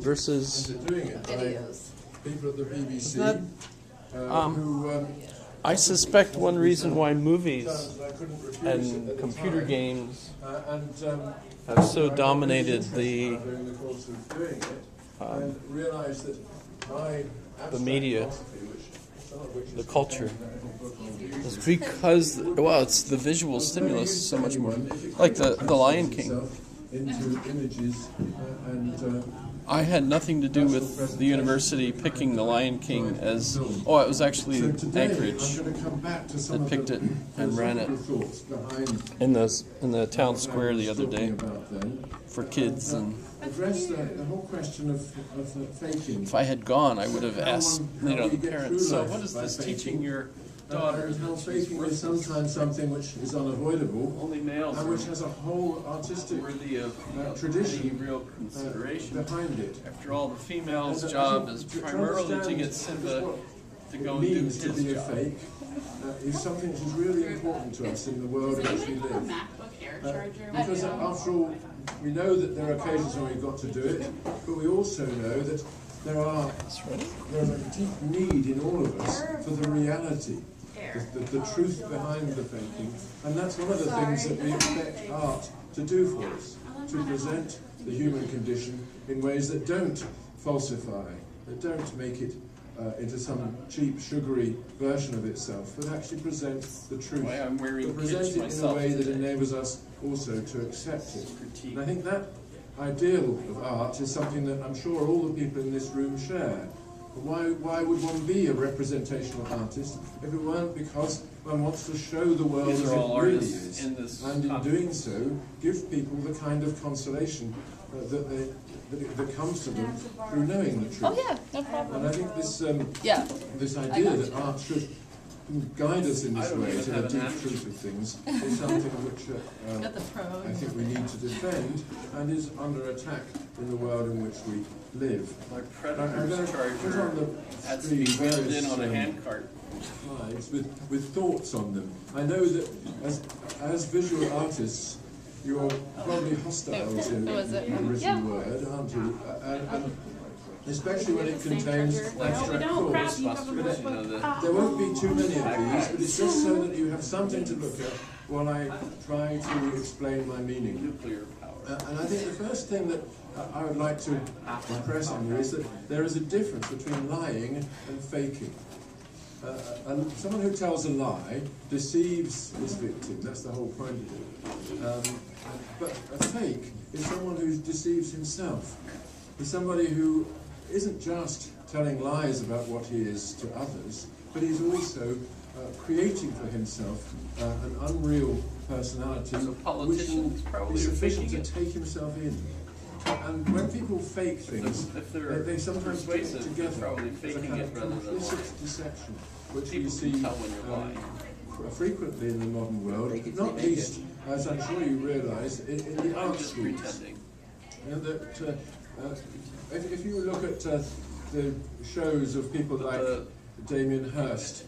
versus doing it by people at the BBC who I suspect one reason why movies and computer games have so dominated the media, the culture, is because, well, it's the visual stimulus so much more. Like the Lion King. I had nothing to do with the university picking the Lion King as... Oh, it was actually Anchorage that picked it and ran it in the town square the other day for kids. And the whole question of faking. if I had gone, I would have asked, the parents, so what is this teaching your daughter? How faking is sometimes something which is unavoidable, Only males and which has a whole artistic worthy of tradition any real consideration. behind it. After all, the female's job is primarily to get Simba to go and do Means to his be a job. fake is something which is really important to us in the world in which we live. Because after all, we know that there are occasions when we've got to do it, but we also know that there's a deep need in all of us for the reality, the truth behind the faking, and that's one of the things that we expect art to do for us, to present the human condition in ways that don't falsify, that don't make it into some cheap, sugary version of itself, but actually present the truth, but present it in a way that enables us also to accept it. And I think that ideal of art is something that I'm sure all the people in this room share. But why would one be a representational artist if it weren't because one wants to show the world as it really is, and in doing so, give people the kind of consolation that comes to them through knowing the truth. Oh yeah, no problem. And I think this idea that art should guide us in this way to the deep truth of things is something which I think we need to defend and is under attack in the world in which we live. My Predator's charger had to be wheeled in on a handcart. Slides with thoughts on them. I know that as visual artists, you're probably hostiles in the written word, aren't you? And especially when it contains abstract thoughts. There won't be too many of these, but it's just so that you have something to look at while I try to explain my meaning. Nuclear power. And I think the first thing that I would like to impress on you is that there is a difference between lying and faking. And someone who tells a lie deceives his victim. That's the whole point of it. But a fake is someone who deceives himself. He's somebody who isn't just telling lies about what he is to others, but he's also creating for himself an unreal personality which will be sufficient to take himself in. And when people fake things, they sometimes put it together as a kind of complicit deception, which we see frequently in the modern world, not least, as I'm sure you realise, in the art schools. If you look at the shows of people like Damien Hirst,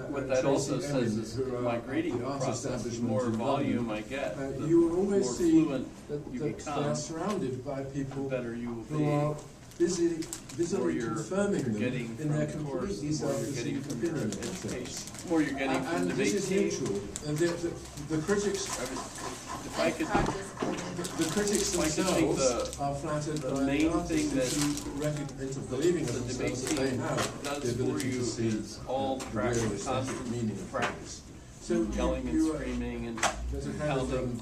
what that also says is my grading process, the more volume I get, the you will always more see fluent you that become, they are surrounded by people better you will who are busily confirming them getting in their from the course, completely the more you're getting self-deceived from your opinion of education, themselves. the more you're getting from And the this debate is team. mutual. The critics If I could, The critics Like I think themselves are flattered the by main the thing that into believing of the debate themselves that they team have the does for ability you to see is all the practice, real aesthetic constant meaning of practice, So yelling and you, screaming and there's a kind of pounding.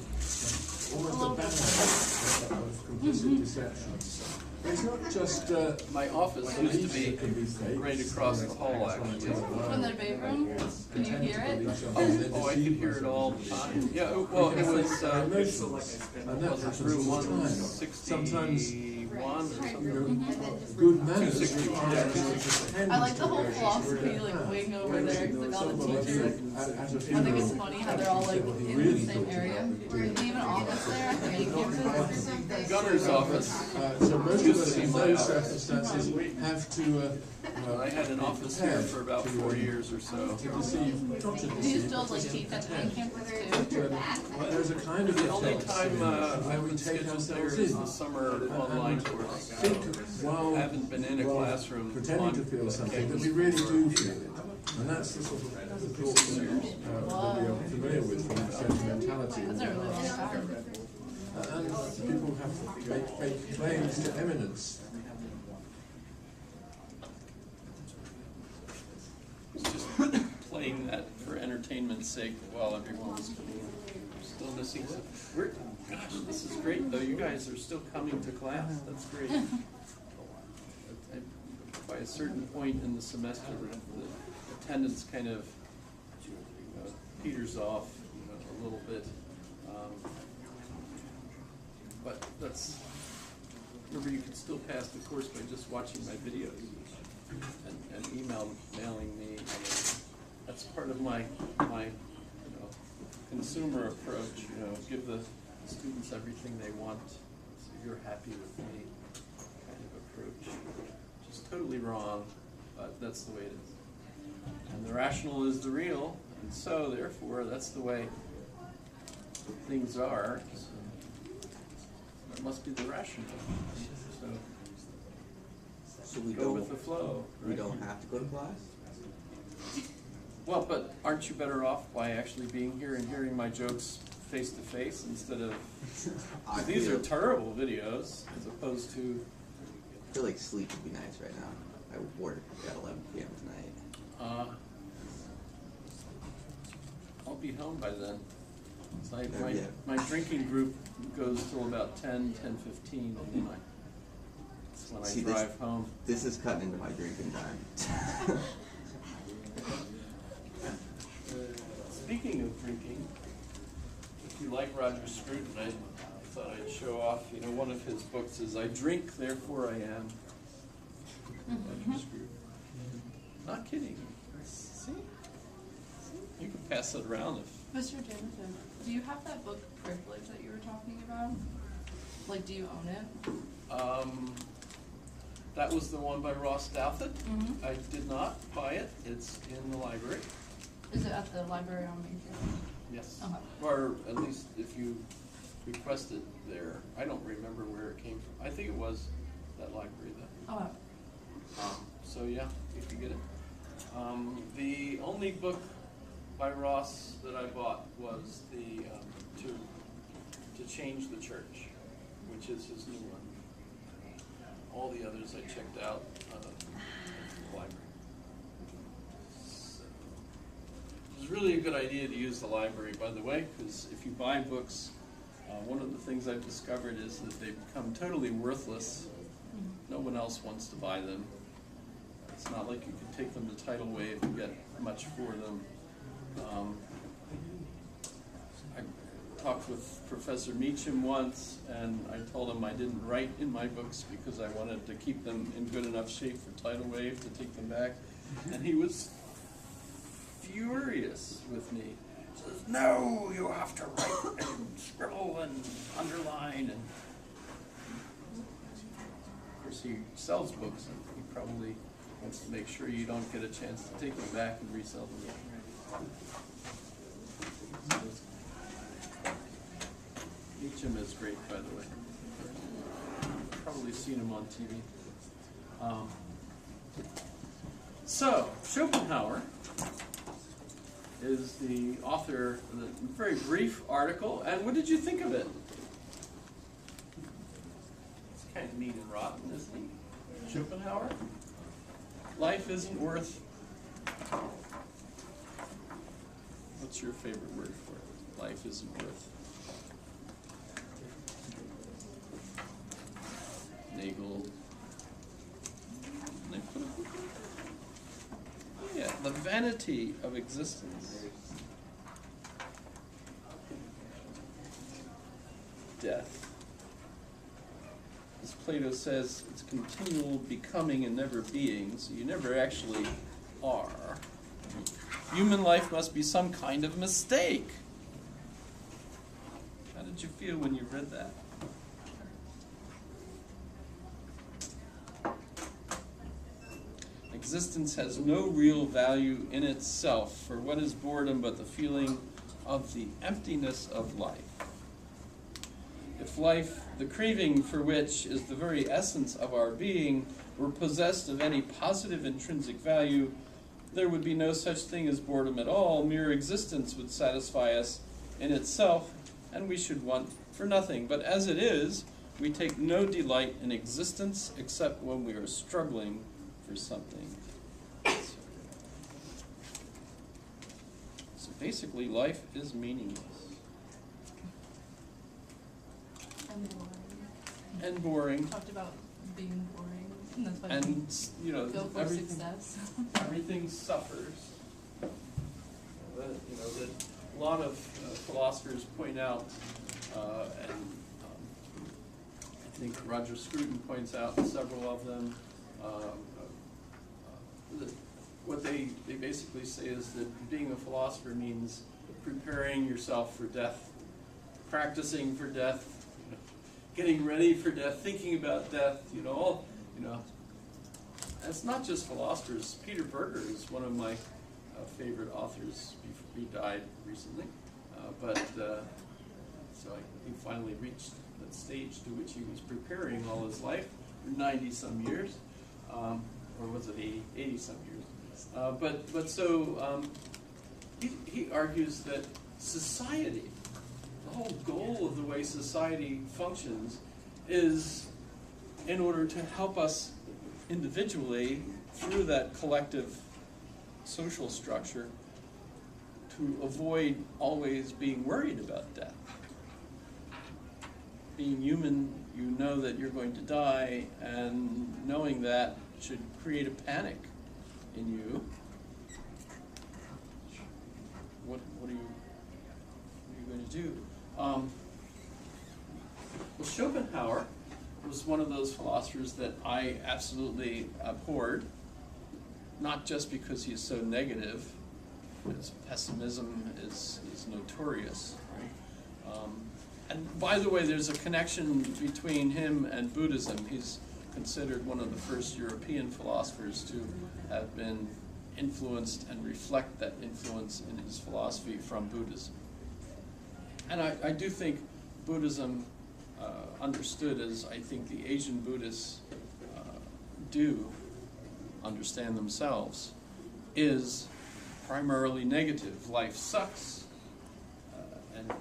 almost a battle of complicit deception. It's not just My office used to be fake. right across the hall, actually. From the debate room? Can you hear it? Oh, I could hear it all the time. Yeah, well, it was and that happens room all the time. 161 or something. Good manners require us to I like the whole philosophy like wing over there because all the teachers. I think it's funny how they're all like in the same area. There's even an office there at the main campus. Gunner's office. So most of us in those circumstances have to I had an office here for about 4 years or so. deceive, not to Do you deceive, still like teach at the main campus too? there's a kind of The only defense time where we I would take schedule there ourselves is in. the summer online course. think while I haven't been in a classroom pretending to feel something, that we really do feel it. And that's the sort of thoughts that we are familiar with from sentimentality. That's a really long time. And people have make claims to eminence. Just playing that for entertainment's sake while everyone was still missing some. Gosh, this is great though. You guys are still coming to class. That's great. By a certain point in the semester, the attendance kind of peters off a little bit. But that's, remember, you can still pass the course by just watching my videos and mailing me. That's part of my consumer approach. Give the students everything they want, so you're happy with me kind of approach. Which is totally wrong, but that's the way it is. And the rational is the real, and so therefore that's the way things are. So that must be the rational. So we go don't, with the flow. we don't have to go to class? Well, but aren't you better off by actually being here and hearing my jokes face to face instead of? These are terrible videos as opposed to. I feel like sleep would be nice right now. I work at 11 p.m. tonight. I'll be home by then. So Yeah. my drinking group goes till about 10:15, and then that's when I drive home. This is cutting into my drinking time. Speaking of drinking, if you like Roger Scruton, I thought I'd show off. One of his books is "I Drink, Therefore I Am." Roger Scruton. Not kidding. See? You can pass it around if. Mr. Jamison, do you have that book Privilege that you were talking about? Like, do you own it? That was the one by Ross Douthat. Mm-hmm. I did not buy it. It's in the library. Is it at the library on Main Street? Yes. Okay. Or at least if you request it there. I don't remember where it came from. I think it was that library then. Oh, wow. So yeah, you can get it. The only book by Ross that I bought was the to Change the Church, which is his new one. All the others I checked out at the library. So, it's really a good idea to use the library, by the way, because if you buy books, one of the things I've discovered is that they become totally worthless. No one else wants to buy them. It's not like you can take them to Tidal Wave and get much for them. I talked with Professor Meacham once, and I told him I didn't write in my books because I wanted to keep them in good enough shape for Tidal Wave to take them back. And he was furious with me. He says, "No, you have to write and scribble and underline." And of course, he sells books, and he probably wants to make sure you don't get a chance to take them back and resell them again. Meacham is great, by the way. You've probably seen him on TV. So, Schopenhauer is the author of a very brief article, and what did you think of it? It's kind of neat and rotten, isn't it? Schopenhauer? Life isn't worth. What's your favorite word for it? Life isn't worth. Nagel. Yeah, the vanity of existence. Death. As Plato says, it's continual becoming and never being, so you never actually are. Human life must be some kind of mistake. How did you feel when you read that? Existence has no real value in itself, for what is boredom but the feeling of the emptiness of life? If life the craving for which is the very essence of our being, were possessed of any positive intrinsic value, there would be no such thing as boredom at all. Mere existence would satisfy us in itself, and we should want for nothing. But as it is, we take no delight in existence except when we are struggling for something. So basically, life is meaningless. And boring. Talked about being boring, and that's why And, you know, go for success. everything suffers. That a lot of philosophers point out, and I think Roger Scruton points out several of them, that what they basically say is that being a philosopher means preparing yourself for death, practicing for death, getting ready for death, thinking about death, It's not just philosophers. Peter Berger is one of my favorite authors. He died recently, so he finally reached that stage to which he was preparing all his life for 90-some years, or was it 80-some years? He argues that society, the whole goal of the way society functions, is in order to help us individually through that collective social structure to avoid always being worried about death. Being human, you know that you're going to die, and knowing that should create a panic in you. What are you going to do? Well, Schopenhauer was one of those philosophers that I absolutely abhorred, not just because he is so negative. His pessimism is notorious, right? And by the way, there's a connection between him and Buddhism. He's considered one of the first European philosophers to have been influenced and reflect that influence in his philosophy from Buddhism. And I do think Buddhism, understood as I think the Asian Buddhists do understand themselves, is primarily negative. Life sucks, and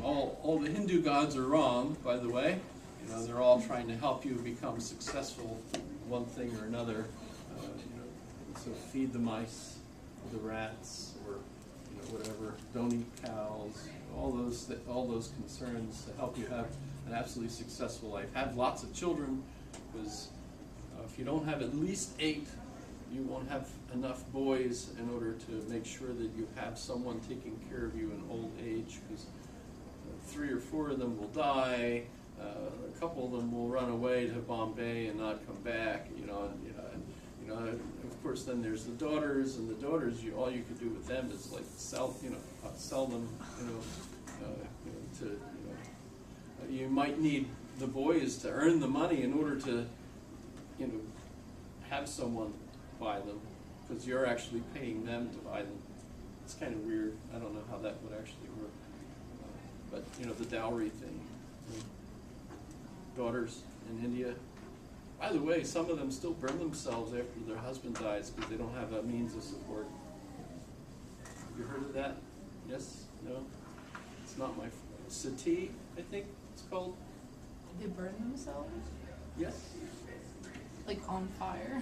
all the Hindu gods are wrong, by the way. They're all trying to help you become successful in one thing or another. So feed the mice, or the rats, or whatever. Don't eat cows. All those concerns to help you have an absolutely successful life. Have lots of children, because if you don't have at least 8, you won't have enough boys in order to make sure that you have someone taking care of you in old age, because 3 or 4 of them will die. A couple of them will run away to Bombay and not come back. Of course, then there's the daughters, and the daughters, all you could do with them is like sell them. You might need the boys to earn the money in order to, have someone buy them, because you're actually paying them to buy them. It's kind of weird. I don't know how that would actually work. But the dowry thing. Daughters in India. By the way, some of them still burn themselves after their husband dies because they don't have a means of support. Have you heard of that? Yes? No? It's not my... Sati, I think it's called. They burn themselves? Yes. Like on fire?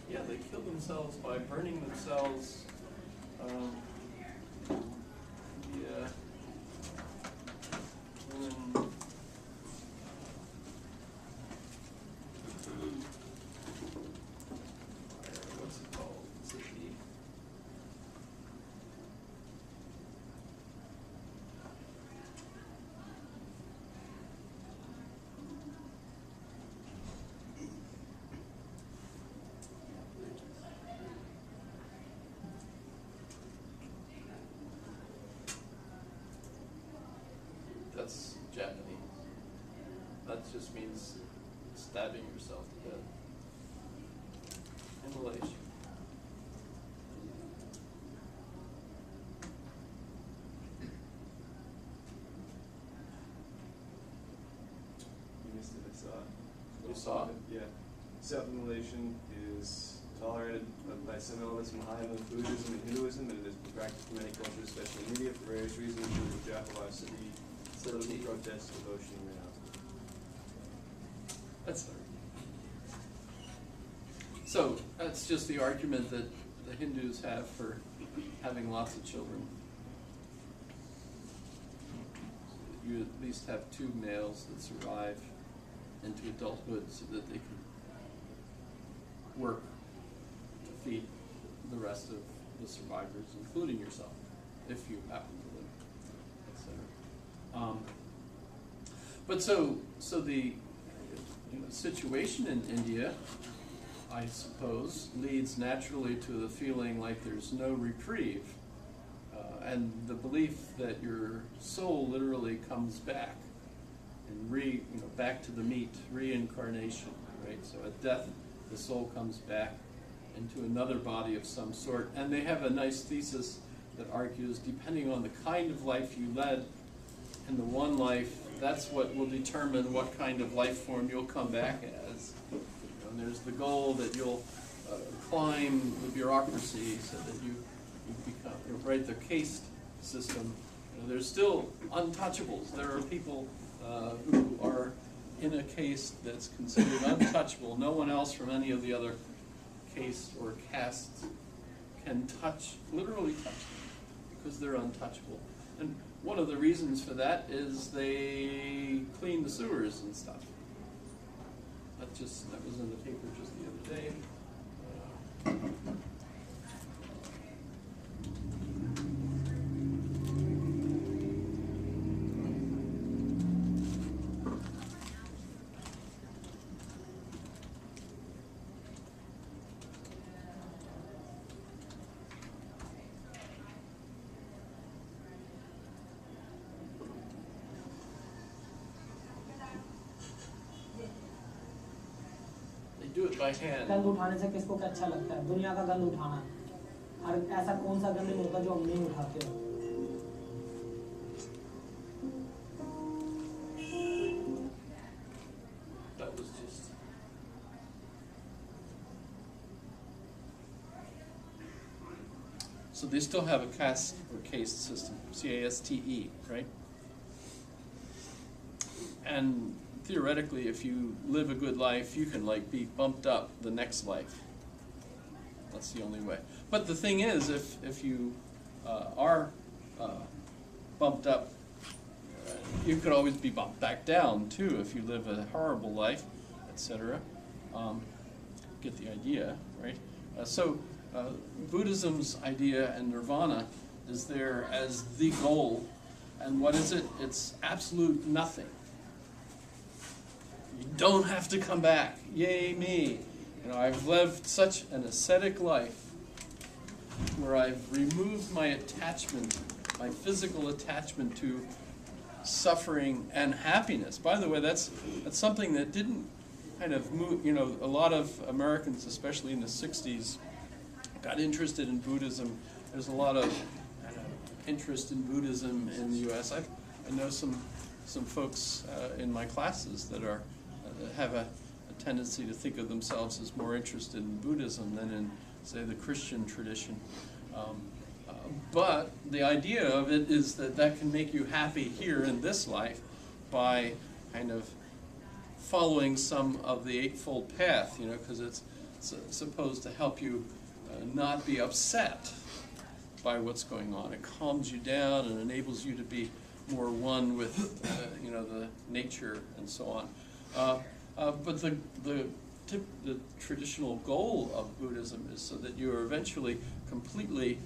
They kill themselves by burning themselves. What's it called? Sati. That's Japanese. That just means stabbing yourself to death. Immolation. You saw it? Yeah. Self-immolation is tolerated by some elements in Hindu Buddhism and Hinduism, and it has been practiced in many cultures, especially in India, for various reasons, including Jafalosity, political protest, devotion, and renouncement. That's fair. So that's just the argument that the Hindus have for having lots of children. You at least have 2 males that survive into adulthood so that they can work to feed the rest of the survivors, including yourself, if you happen to live, etc. But so the situation in India, I suppose, leads naturally to the feeling like there's no reprieve, and the belief that your soul literally comes back and back to the meat, reincarnation, right? So at death, the soul comes back into another body of some sort, and they have a nice thesis that argues, depending on the kind of life you led in the one life, that's what will determine what kind of life form you'll come back as. And there's the goal that you'll climb the bureaucracy so that you become, right, the caste system. There's still untouchables. There are people who are in a caste that's considered untouchable. No one else from any of the other castes or castes can literally touch them, because they're untouchable. And one of the reasons for that is they clean the sewers and stuff. That was in the paper just the other day. Do it by hand. गंद उठाने से किसको क्या अच्छा लगता है? दुनिया का गंद उठाना। और ऐसा कौन सा गंद होगा जो हम नहीं उठाते हो? That was just. So they still have a caste or caste system, C-A-S-T-E, right? And theoretically, if you live a good life, you can be bumped up the next life. That's the only way. But the thing is, if you are bumped up, you could always be bumped back down too if you live a horrible life, etc. Get the idea, right? Buddhism's idea and nirvana is there as the goal, and what is it? It's absolute nothing. You don't have to come back. Yay me. I've lived such an ascetic life where I've removed my attachment, my physical attachment to suffering and happiness. By the way, that's something that didn't kind of move, a lot of Americans, especially in the 60s, got interested in Buddhism. There's a lot of interest in Buddhism in the U.S. I know some folks in my classes that have a tendency to think of themselves as more interested in Buddhism than in, say, the Christian tradition. But the idea of it is that can make you happy here in this life by kind of following some of the Eightfold Path, because it's supposed to help you not be upset by what's going on. It calms you down and enables you to be more one with the nature and so on. But the traditional goal of Buddhism is so that you are eventually completely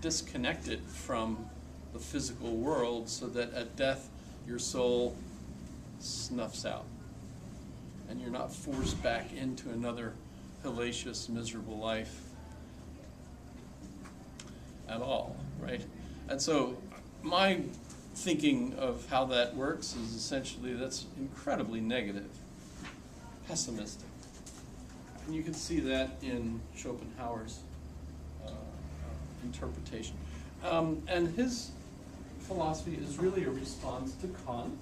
disconnected from the physical world, so that at death your soul snuffs out and you're not forced back into another hellacious, miserable life at all, right? And so my thinking of how that works is essentially that's incredibly negative, pessimistic. And you can see that in Schopenhauer's interpretation. And his philosophy is really a response to Kant,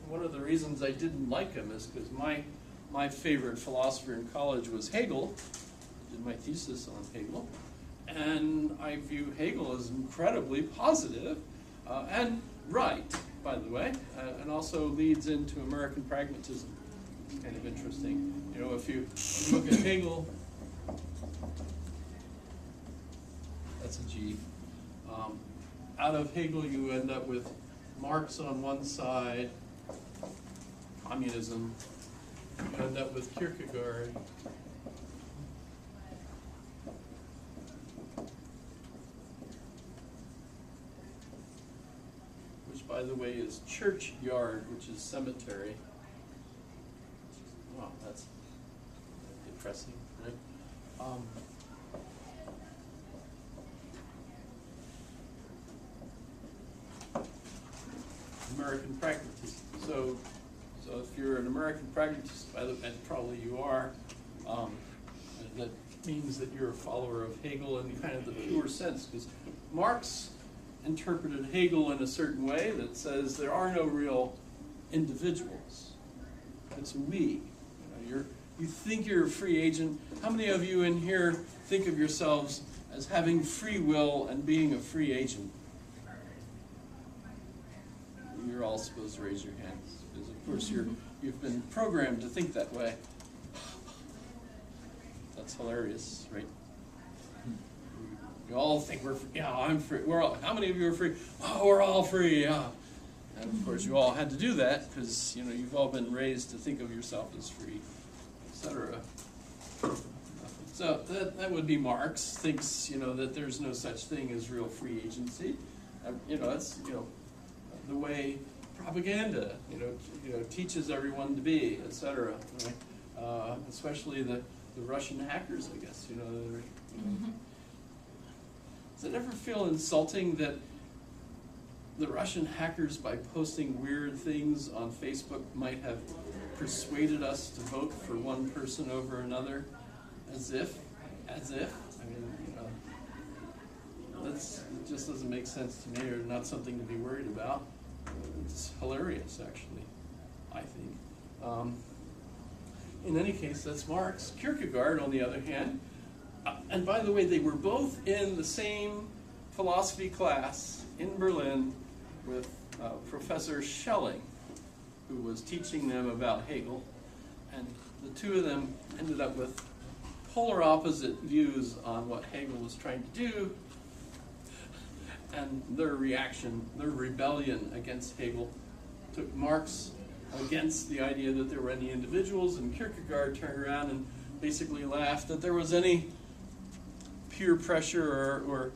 one of the reasons I didn't like him is because my favorite philosopher in college was Hegel. I did my thesis on Hegel. And I view Hegel as incredibly positive, and right, by the way, and also leads into American pragmatism. It's kind of interesting. You know, if you look at Hegel, that's a G. Out of Hegel, you end up with Marx on one side, communism. You end up with Kierkegaard. Which, by the way, is churchyard, which is cemetery. Wow, that's depressing, right? American pragmatism. So if you're an American pragmatist, and probably you are, that means that you're a follower of Hegel in kind of the pure sense, because Marx interpreted Hegel in a certain way that says there are no real individuals. It's we. You think you're a free agent. How many of you in here think of yourselves as having free will and being a free agent? You're all supposed to raise your hands, because of course you've been programmed to think that way. That's hilarious, right? You all think we're free. Yeah, I'm free. How many of you are free? Oh, we're all free. Yeah. And of course, you all had to do that because you've all been raised to think of yourself as free, etc. So that would be Marx thinks that there's no such thing as real free agency. That's the way propaganda teaches everyone to be, etc. Right? Especially the Russian hackers, I guess. Does it ever feel insulting that the Russian hackers, by posting weird things on Facebook, might have persuaded us to vote for one person over another? As if. I mean, it just doesn't make sense to me, or not something to be worried about. It's hilarious, actually, I think. In any case, that's Marx. Kierkegaard, on the other hand, and by the way, they were both in the same philosophy class in Berlin with Professor Schelling, who was teaching them about Hegel, and the two of them ended up with polar opposite views on what Hegel was trying to do, and their rebellion against Hegel took Marx against the idea that there were any individuals, and Kierkegaard turned around and basically laughed that there was any peer pressure or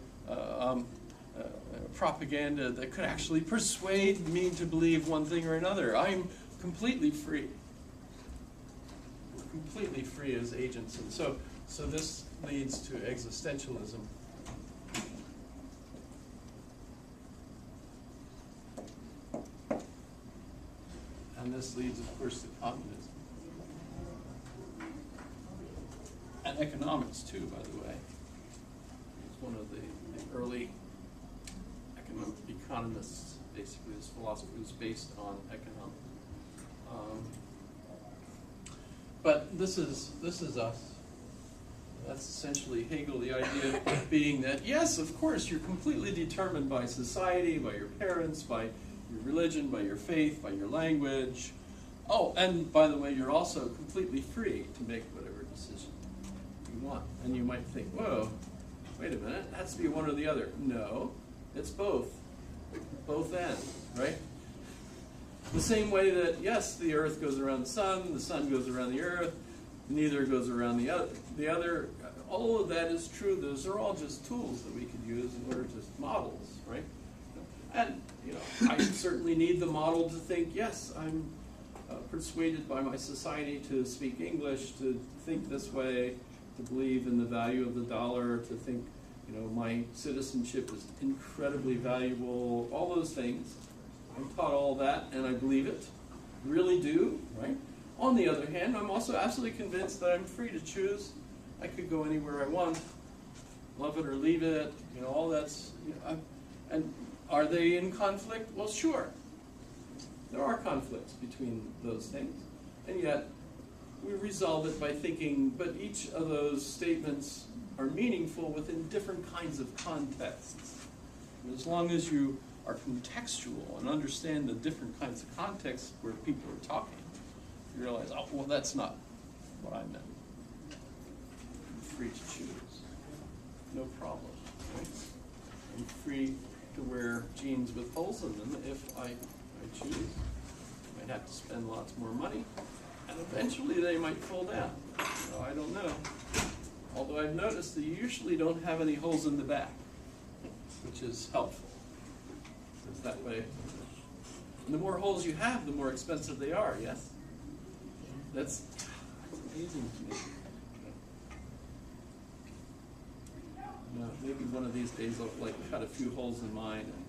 propaganda that could actually persuade me to believe one thing or another. I'm completely free. We're completely free as agents. And so this leads to existentialism. And this leads, of course, to communism. And economics, too, by the way. It's one of the early economists, basically. This philosophy was based on economics. But this is us. That's essentially Hegel, the idea being that, yes, of course, you're completely determined by society, by your parents, by your religion, by your faith, by your language. Oh, and by the way, you're also completely free to make whatever decision you want. And you might think, whoa, wait a minute, it has to be one or the other. No, it's both. Both ends, right? The same way that, yes, the earth goes around the sun goes around the earth, neither goes around the other. All of that is true. Those are all just tools that we could use, and they're just models, right? And, I certainly need the model to think, yes, I'm persuaded by my society to speak English, to think this way, to believe in the value of the dollar, to think, my citizenship is incredibly valuable, all those things. I'm taught all that, and I believe it. Really do, right? On the other hand, I'm also absolutely convinced that I'm free to choose. I could go anywhere I want, love it or leave it, all that's, and are they in conflict? Well, sure. There are conflicts between those things, and yet we resolve it by thinking, but each of those statements are meaningful within different kinds of contexts. And as long as you are contextual and understand the different kinds of contexts where people are talking, you realize, oh, well, that's not what I meant. I'm free to choose. No problem. Right? I'm free to wear jeans with holes in them if I choose. I might have to spend lots more money, and eventually they might fall down. So I don't know. Although I've noticed that you usually don't have any holes in the back, which is helpful. It's that way. And the more holes you have, the more expensive they are, yes? That's amazing to me. Maybe one of these days I'll cut a few holes in mine and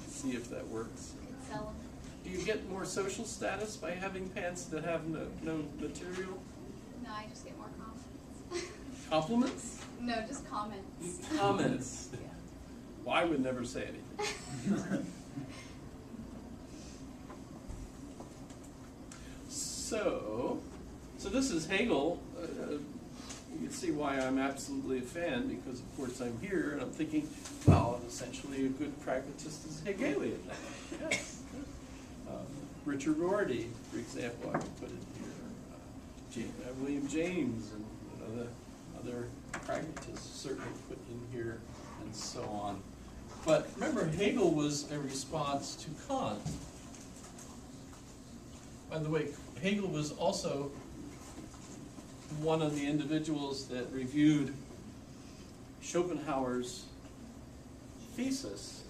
see if that works. Sell them. Do you get more social status by having pants that have no material? No, I just get more comments. Compliments? No, just comments. Comments. Yeah. Well, I would never say anything. So this is Hegel. You can see why I'm absolutely a fan, because of course I'm here and I'm thinking, well, essentially a good pragmatist is Hegelian. Yes. Richard Rorty, for example, I could put in here. William James and the other pragmatists certainly put in here, and so on. But remember, Hegel was a response to Kant. By the way, Hegel was also one of the individuals that reviewed Schopenhauer's thesis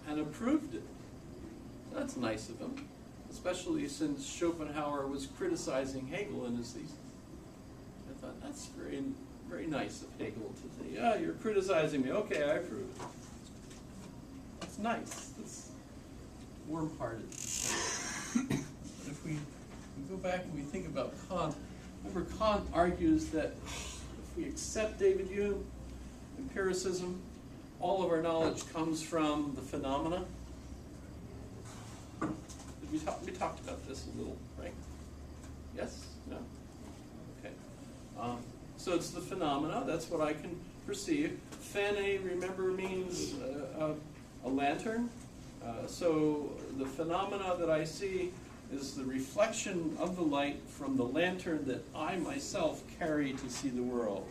and approved it. That's nice of him, especially since Schopenhauer was criticizing Hegel in his thesis. I thought, that's very, very nice of Hegel to say, yeah, you're criticizing me, okay, I approve it. That's nice. That's warm-hearted. But if we go back and we think about Kant, remember, Kant argues that if we accept David Hume, empiricism, all of our knowledge comes from the phenomena. We talked about this a little, right? Yes? No? Okay. So it's the phenomena, that's what I can perceive. Phene, remember, means a lantern. So the phenomena that I see is the reflection of the light from the lantern that I myself carry to see the world.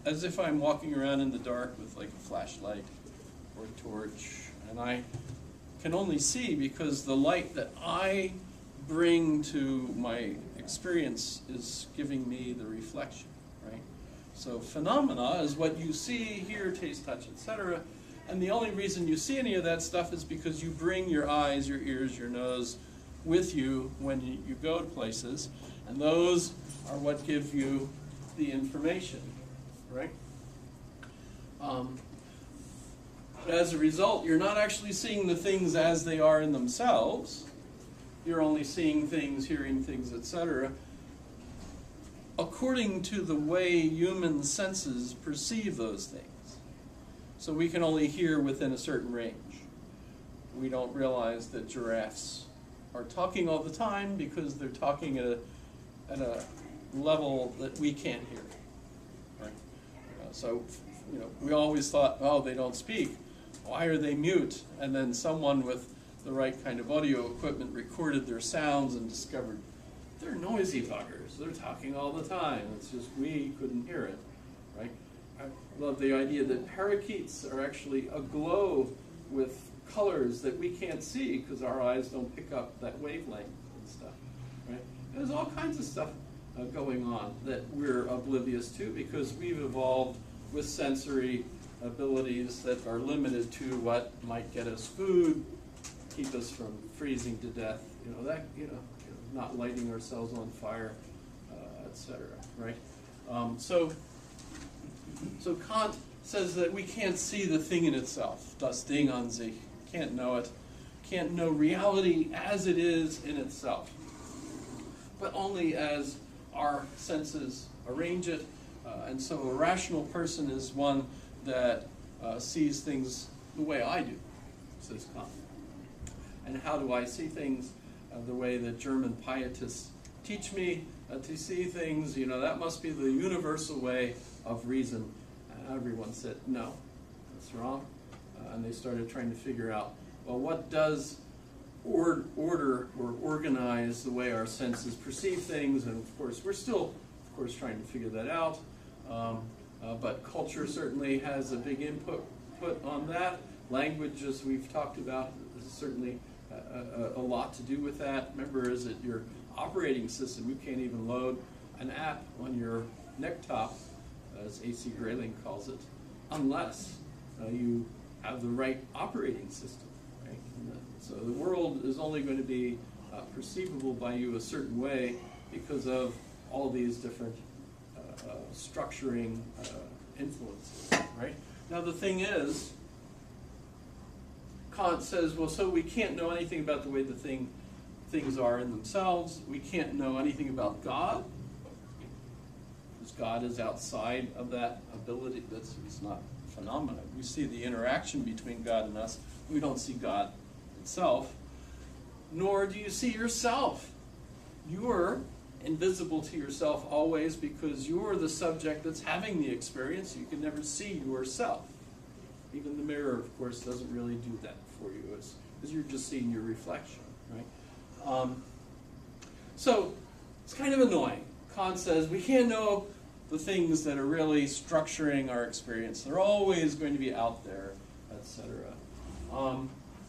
As if I'm walking around in the dark with like a flashlight or a torch, and I can only see because the light that I bring to my experience is giving me the reflection, right? So phenomena is what you see, hear, taste, touch, etc. And the only reason you see any of that stuff is because you bring your eyes, your ears, your nose with you when you go to places, and those are what give you the information, right? But as a result, you're not actually seeing the things as they are in themselves. You're only seeing things, hearing things, etc., according to the way human senses perceive those things. So we can only hear within a certain range. We don't realize that giraffes are talking all the time because they're talking at a level that we can't hear. Right? So, we always thought, oh, they don't speak. Why are they mute? And then someone with the right kind of audio equipment recorded their sounds and discovered they're noisy buggers. They're talking all the time. It's just we couldn't hear it, right? I love the idea that parakeets are actually aglow with colors that we can't see because our eyes don't pick up that wavelength and stuff, right? There's all kinds of stuff going on that we're oblivious to because we've evolved with sensory abilities that are limited to what might get us food, keep us from freezing to death, not lighting ourselves on fire, etc. Right? So Kant says that we can't see the thing in itself, das Ding an sich, can't know it, can't know reality as it is in itself, but only as our senses arrange it. And so a rational person is one that sees things the way I do, says Kant. And how do I see things? The way that German pietists teach me to see things, that must be the universal way of reason. Everyone said, no, that's wrong. And they started trying to figure out, well, what does order or organize the way our senses perceive things? And of course, we're still, trying to figure that out. But culture certainly has a big input on that. Language, as we've talked about, is certainly a lot to do with that. Remember, is it your operating system? You can't even load an app on your necktop, as A.C. Grayling calls it, unless you have the right operating system. Right? So the world is only going to be perceivable by you a certain way because of all these different structuring influences. Right? Now the thing is, Kant says, well, so we can't know anything about the way the things are in themselves. We can't know anything about God, because God is outside of that ability. It's not a phenomenon. We see the interaction between God and us. We don't see God itself, nor do you see yourself. You're invisible to yourself always because you're the subject that's having the experience. You can never see yourself. Even the mirror, of course, doesn't really do that for you, because you're just seeing your reflection, right? So it's kind of annoying. Kant says we can't know the things that are really structuring our experience. They're always going to be out there, etc.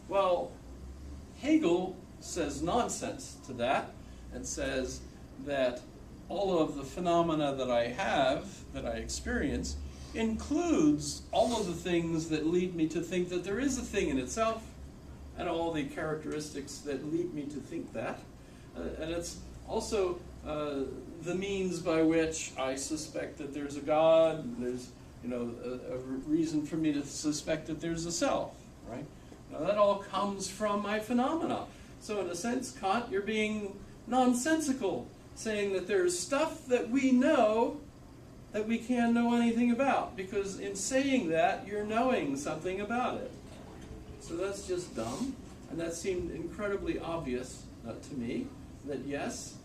Well, Hegel says nonsense to that and says that all of the phenomena that I have, that I experience, includes all of the things that lead me to think that there is a thing in itself, and all the characteristics that lead me to think that. And it's also the means by which I suspect that there's a God, and there's a reason for me to suspect that there's a self, right? Now that all comes from my phenomena. So in a sense, Kant, you're being nonsensical, saying that there's stuff that we know that we can't know anything about, because in saying that, you're knowing something about it. So that's just dumb, and that seemed incredibly obvious to me, that yes.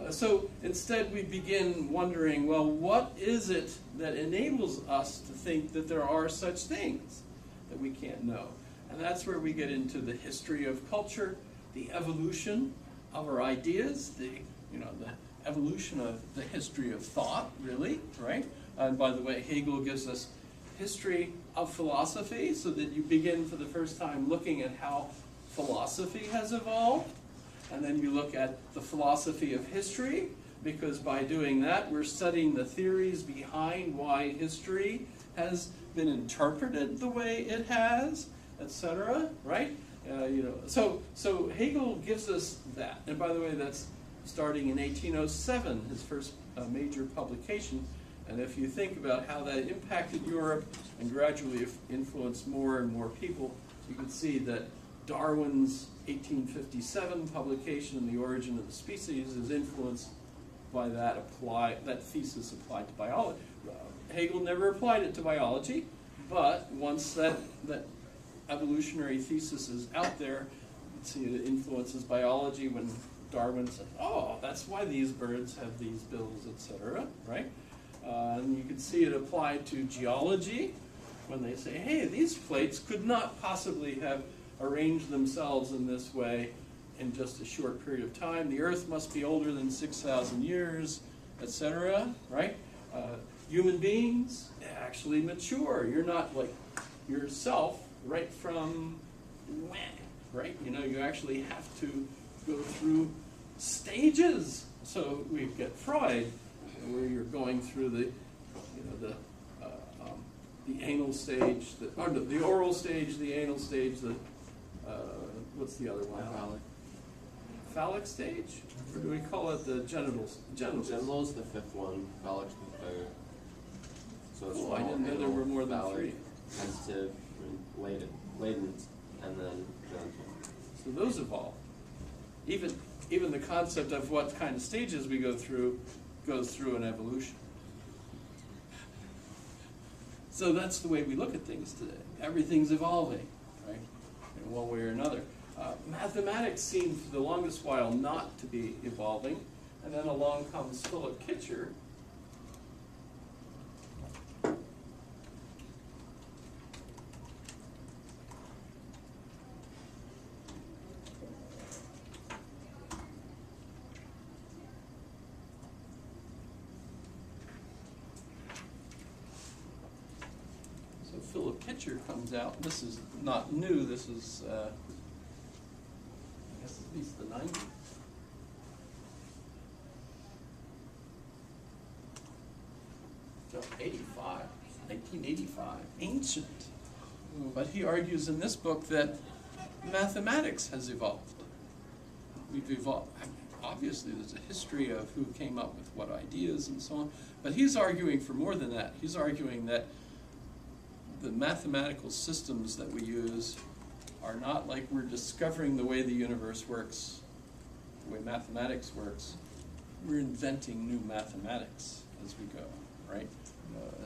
So instead we begin wondering, well, what is it that enables us to think that there are such things that we can't know? And that's where we get into the history of culture, the evolution of our ideas, the evolution of the history of thought, really, right? And by the way, Hegel gives us history of philosophy, so that you begin for the first time looking at how philosophy has evolved, and then you look at the philosophy of history, because by doing that, we're studying the theories behind why history has been interpreted the way it has, etc., right? So Hegel gives us that. And by the way, that's starting in 1807, his first major publication. And if you think about how that impacted Europe and gradually influenced more and more people, you can see that Darwin's 1857 publication in The Origin of the Species is influenced by that thesis applied to biology. Hegel never applied it to biology, but once that evolutionary thesis is out there, you can see it influences biology when Darwin said, oh, that's why these birds have these bills, etc., right? And you can see it applied to geology when they say, hey, these plates could not possibly have arranged themselves in this way in just a short period of time. The Earth must be older than 6,000 years, etc., right? Human beings actually mature. You're not like yourself right from when, right? You actually have to go through stages. So we get Freud, where you're going through the anal stage, the oral stage, the anal stage, what's the other one? Phallic stage? Or do we call it the genitals? Genital is the fifth one, phallic is the third. So it's I didn't know there were more than three. Sensitive, latent, and then genital. So those evolve. Even the concept of what kind of stages we go through goes through an evolution. So that's the way we look at things today. Everything's evolving, right? In one way or another. Mathematics seemed for the longest while not to be evolving, and then along comes Philip Kitcher. So Philip Kitcher comes out. This is not new. This is, I guess, at least the 90s. No, 1985, ancient. But he argues in this book that mathematics has evolved. We've evolved. Obviously, there's a history of who came up with what ideas and so on. But he's arguing for more than that. He's arguing that the mathematical systems that we use are not like we're discovering the way the universe works, the way mathematics works. We're inventing new mathematics as we go, right?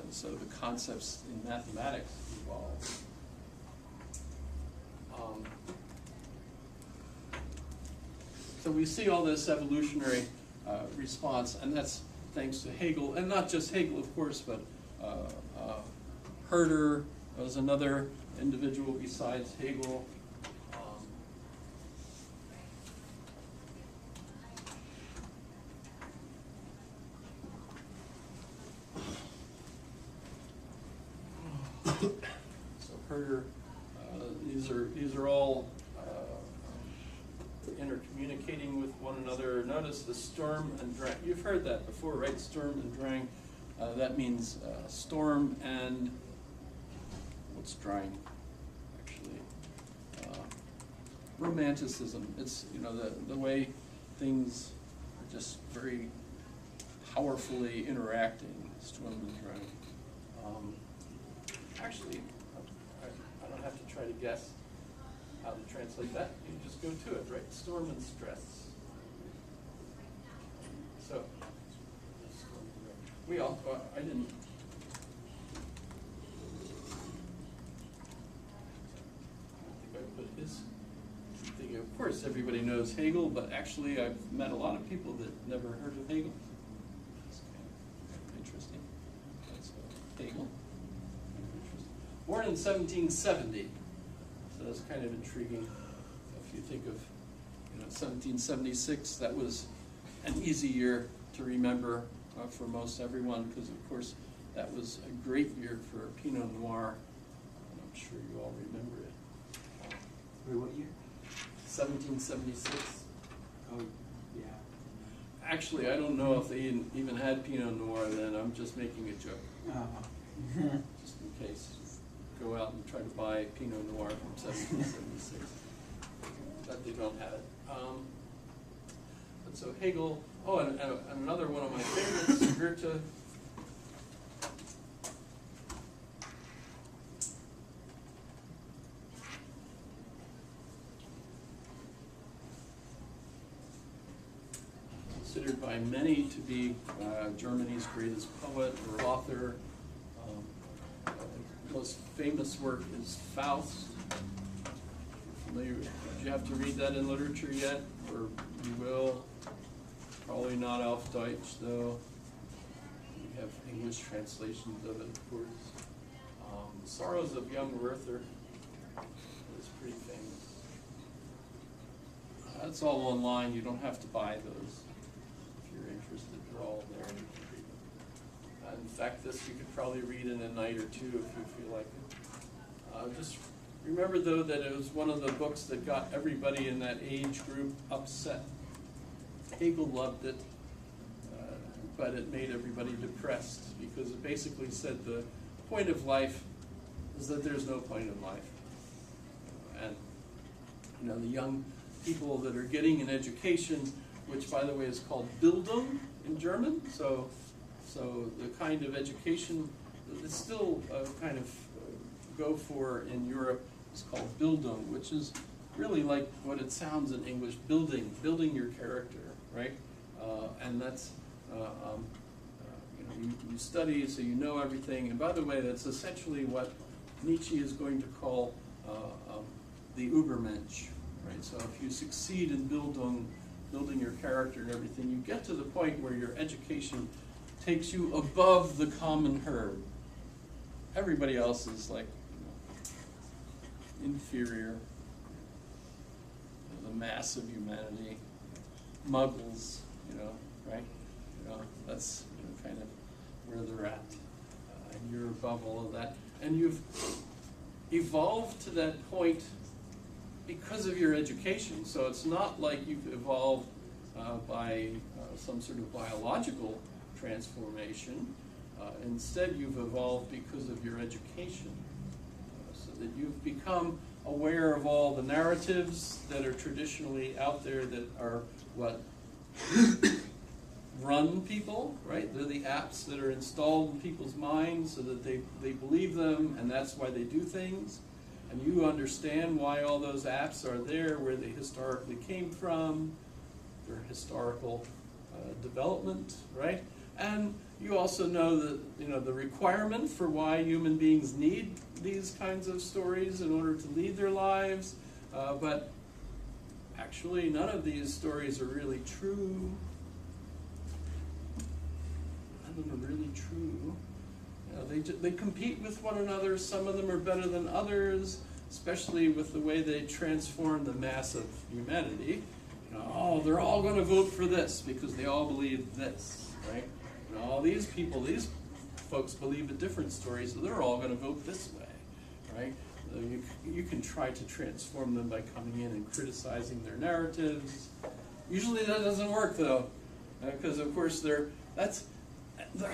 And so the concepts in mathematics evolve. So we see all this evolutionary response, and that's thanks to Hegel, and not just Hegel, of course, but Herder was another individual besides Hegel. So Herder, these are all intercommunicating with one another. Notice the Sturm and Drang. You've heard that before, right? Sturm and Drang. That means storm and what's Drang? Actually, romanticism. It's, you know, the way things are just very powerfully interacting. Sturm and Drang. Actually, I don't have to try to guess how to translate that. You just go to it, right? Storm and stress. So, we all, I didn't. I think I put his thing. Of course, everybody knows Hegel, but actually I've met a lot of people that never heard of Hegel. It's kind of interesting. That's Hegel. Born in 1770. So that's kind of intriguing. If you think of, 1776, that was an easy year to remember for most everyone, because of course that was a great year for Pinot Noir, and I'm sure you all remember it. Wait, what year? 1776. Oh, yeah. Actually, I don't know if they even had Pinot Noir then. I'm just making a joke, just in case. Go out and try to buy Pinot Noir from 1776. But they don't have it. But so Hegel, and another one of my favorites, Goethe. Considered by many to be Germany's greatest poet or author. Most famous work is Faust. Did you have to read that in literature yet? Or you will? Probably not auf Deutsch, though. We have English translations of it, of course. The Sorrows of Young Werther is pretty famous. That's all online. You don't have to buy those. If you're interested, they're all there. In fact, this you could probably read in a night or two if you feel like it. Just remember, though, that it was one of the books that got everybody in that age group upset. Hegel loved it, but it made everybody depressed, because it basically said the point of life is that there's no point in life. And the young people that are getting an education, which, by the way, is called Bildung in German, so the kind of education that still kind of go for in Europe is called Bildung, which is really like what it sounds in English, building your character, right? And that's, you study so you know everything. And by the way, that's essentially what Nietzsche is going to call the Übermensch, right? So if you succeed in building your character and everything, you get to the point where your education takes you above the common herd. Everybody else is like, inferior. The mass of humanity, muggles, right? That's kind of where they're at. And you're above all of that. And you've evolved to that point because of your education. So it's not like you've evolved by some sort of biological transformation. Instead, you've evolved because of your education. So that you've become aware of all the narratives that are traditionally out there that are what run people, right? They're the apps that are installed in people's minds so that they believe them, and that's why they do things. And you understand why all those apps are there, where they historically came from, their historical development, right? And you also know that the requirement for why human beings need these kinds of stories in order to lead their lives, but actually none of these stories are really true. None of them are really true. They compete with one another. Some of them are better than others, especially with the way they transform the mass of humanity. They're all going to vote for this because they all believe this, right? All these folks believe a different story, so they're all going to vote this way, right? You can try to transform them by coming in and criticizing their narratives. Usually that doesn't work, though, because of course their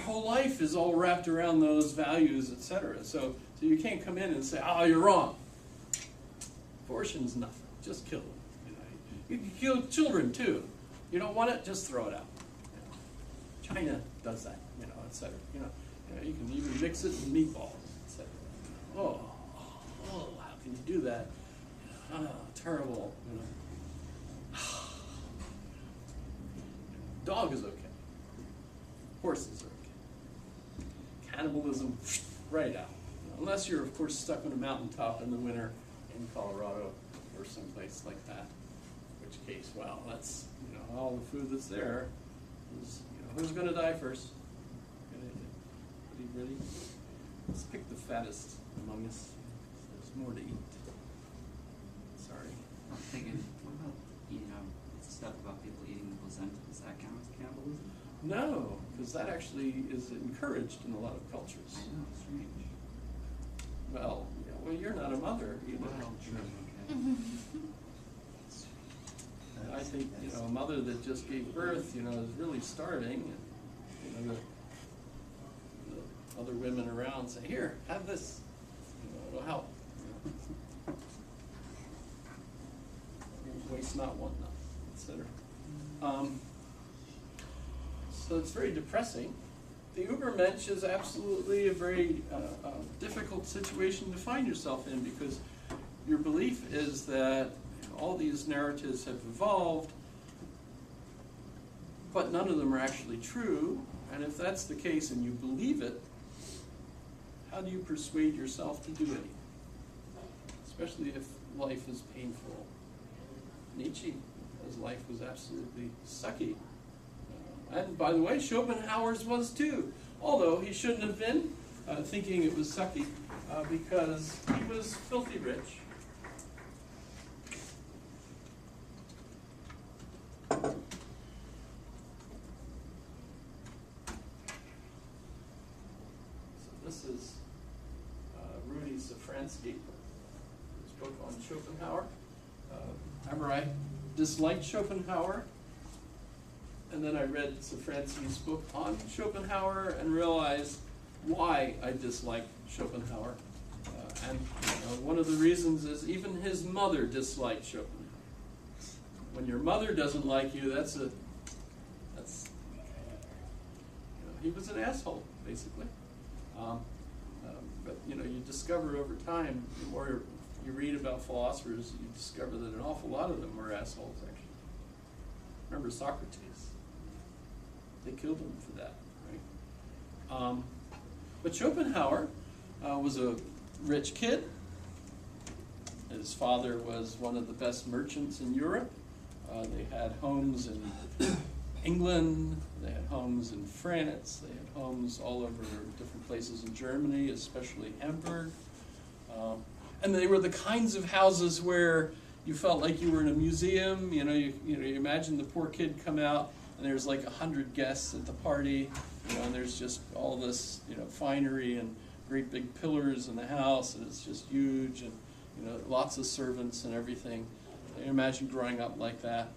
whole life is all wrapped around those values, etc. So you can't come in and say, "Oh, you're wrong. Abortion's nothing. Just kill them." You can kill children too. You don't want it, just throw it out. China does that, etc. You can even mix it in meatballs, etc. Oh, how can you do that? Terrible. Dog is okay. Horses are okay. Cannibalism, right out. Unless you're, of course, stuck on a mountaintop in the winter in Colorado or someplace like that. In which case, well, that's all the food that's there is. Who's going to die first? Anybody ready? Let's pick the fattest among us. There's more to eat. Sorry. I'm thinking, what about stuff about people eating the placenta? Does that count as cannibalism? No, because that actually is encouraged in a lot of cultures. I know, strange. Well, you're not a mother either. Well, true, okay. I think a mother that just gave birth, is really starving, and the other women around say, "Here, have this. It'll help." Waste not, want not, etc. So it's very depressing. The Übermensch is absolutely a very difficult situation to find yourself in, because your belief is that all these narratives have evolved, but none of them are actually true. And if that's the case and you believe it, how do you persuade yourself to do anything? Especially if life is painful. Nietzsche, his life was absolutely sucky. And by the way, Schopenhauer's was too. Although he shouldn't have been thinking it was sucky, because he was filthy rich. This is Rudy Safransky, his book on Schopenhauer. Remember, I disliked Schopenhauer, and then I read Safransky's book on Schopenhauer and realized why I disliked Schopenhauer. And one of the reasons is even his mother disliked Schopenhauer. When your mother doesn't like you, he was an asshole, basically. But you discover over time, the more you read about philosophers, you discover that an awful lot of them were assholes, actually. Remember Socrates? They killed him for that, right? But Schopenhauer was a rich kid, His father was one of the best merchants in Europe. They had homes in England, they had homes in France, they had homes all over different places in Germany, especially Hamburg. And they were the kinds of houses where you felt like you were in a museum. You imagine the poor kid come out and there's like 100 guests at the party, and there's just all this, finery and great big pillars in the house, and it's just huge, and lots of servants and everything. I imagine growing up like that.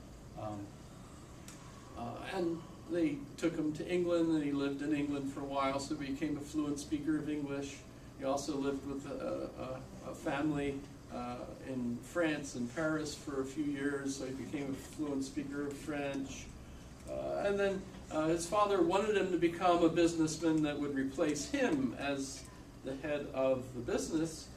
And they took him to England, and he lived in England for a while, so he became a fluent speaker of English. He also lived with a family in France, in Paris, for a few years, so he became a fluent speaker of French. And then his father wanted him to become a businessman that would replace him as the head of the business.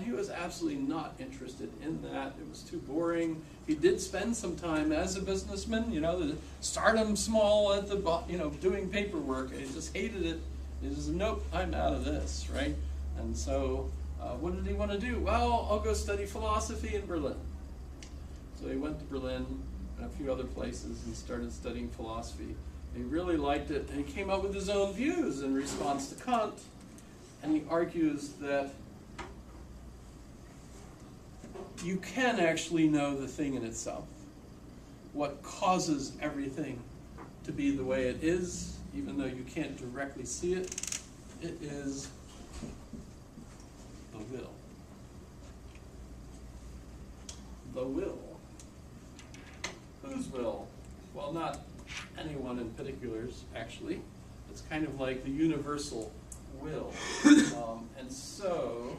He was absolutely not interested in that. It was too boring. He did spend some time as a businessman, start him small at the, doing paperwork, and he just hated it. He says, nope, I'm out of this, right? And so what did he want to do? Well, I'll go study philosophy in Berlin. So he went to Berlin and a few other places and started studying philosophy. He really liked it, and he came up with his own views in response to Kant. And he argues that you can actually know the thing in itself. What causes everything to be the way it is, even though you can't directly see it, it is the will. The will. Whose will? Well, not anyone in particulars, actually. It's kind of like the universal will. And so,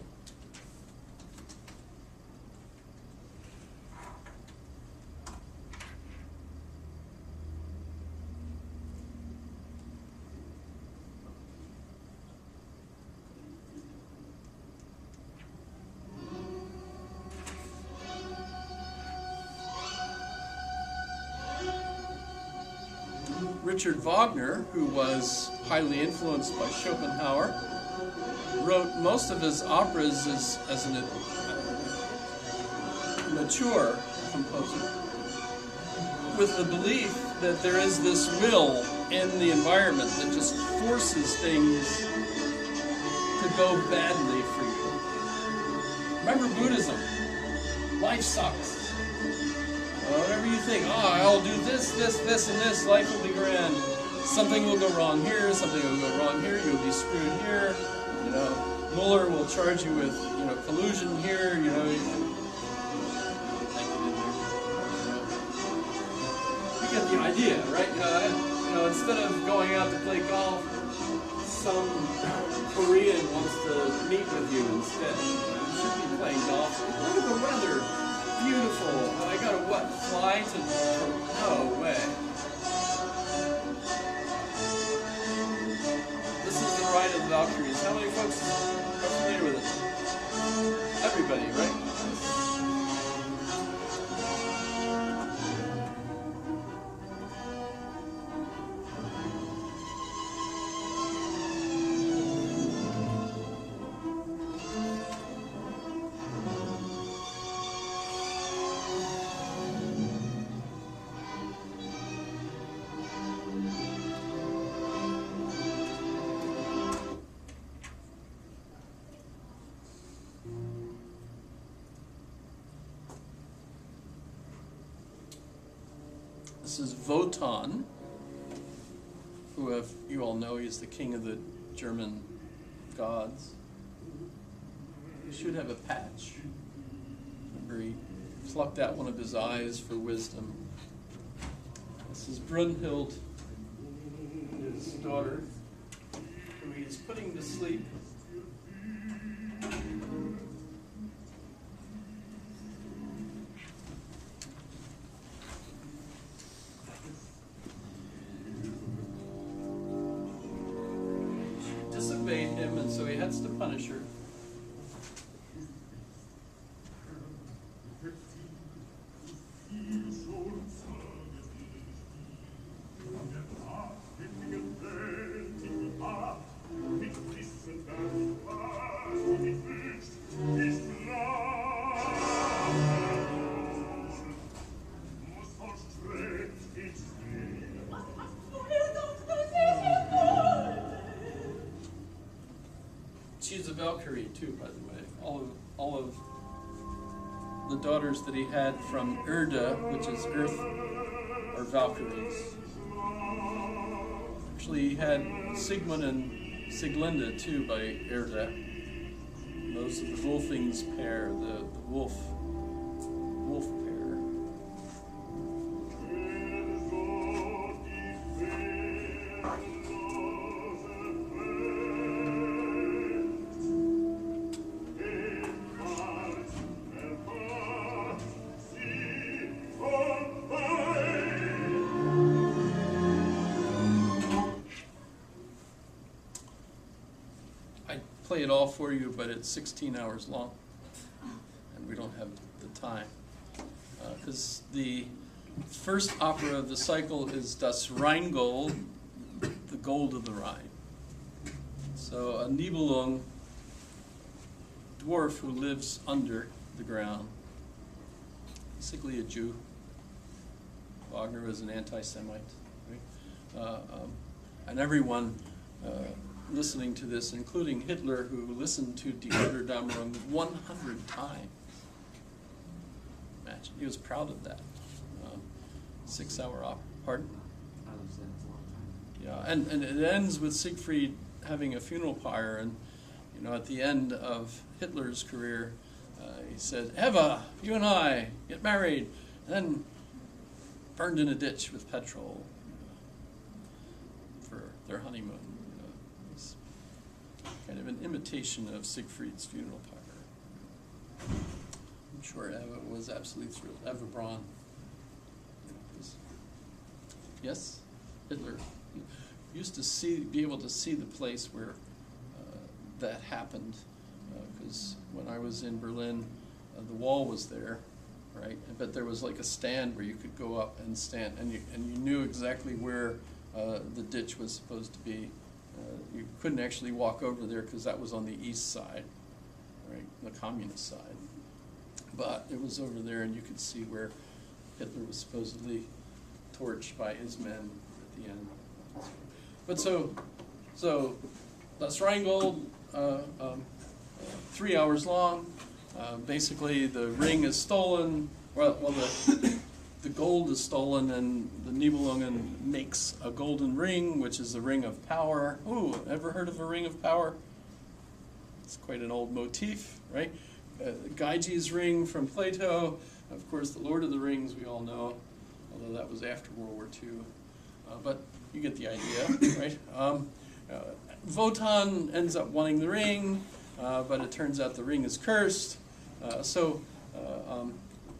Richard Wagner, who was highly influenced by Schopenhauer, wrote most of his operas as a mature composer, with the belief that there is this will in the environment that just forces things to go badly for you. Remember Buddhism. Life sucks. Whatever you think, I'll do this, and this, life will be grand. Something will go wrong here, something will go wrong here, you'll be screwed here. Mueller will charge you with, collusion here, You get the idea, right? Instead of going out to play golf, some Korean wants to meet with you instead. You should be playing golf. Look at the weather. Beautiful. I got a fly to no way. This is the Ride of the Valkyries. How many folks are familiar with it? Everybody, right? This is Wotan, who, you all know, he's the king of the German gods. He should have a patch. Remember, he plucked out one of his eyes for wisdom. This is Brunhild, his daughter, who he's putting to sleep. Disobeyed him, and so he heads to punish her. she's a Valkyrie too, by the way. All of the daughters that he had from Erda, which is Earth, are Valkyries. Actually, he had Sigmund and Sieglinde too by Erda. Those are the Wolfing's pair, the wolf pair. Play it all for you, but it's 16 hours long, and we don't have the time. Because the first opera of the cycle is Das Rheingold, the Gold of the Rhine. So a Nibelung dwarf who lives under the ground, basically a Jew. Wagner was an anti-Semite, right? And everyone listening to this, including Hitler, who listened to Die Götterdämmerung 100 times. Imagine, he was proud of that. 6-hour opera. Pardon? I was there for a long time. Yeah, and it ends with Siegfried having a funeral pyre, and you know, at the end of Hitler's career, he said, "Eva, you and I get married," and then burned in a ditch with petrol for their honeymoon. Kind of an imitation of Siegfried's funeral pyre. I'm sure Eva was absolutely thrilled. Eva Braun. Yes, Hitler used to be able to see the place where that happened, because when I was in Berlin, the wall was there, right? But there was like a stand where you could go up and stand, and you knew exactly where the ditch was supposed to be. You couldn't actually walk over there because that was on the east side, right, the communist side. But it was over there, and you could see where Hitler was supposedly torched by his men at the end. But so Das Rheingold, 3 hours long. Basically, the ring is stolen. Well, the gold is stolen, and the Nibelungen makes a golden ring, which is the ring of power. Ooh, ever heard of a ring of power? It's quite an old motif, right? Gyges ring from Plato. Of course, the Lord of the Rings we all know, although that was after World War II. But you get the idea, right? Wotan ends up wanting the ring, but it turns out the ring is cursed.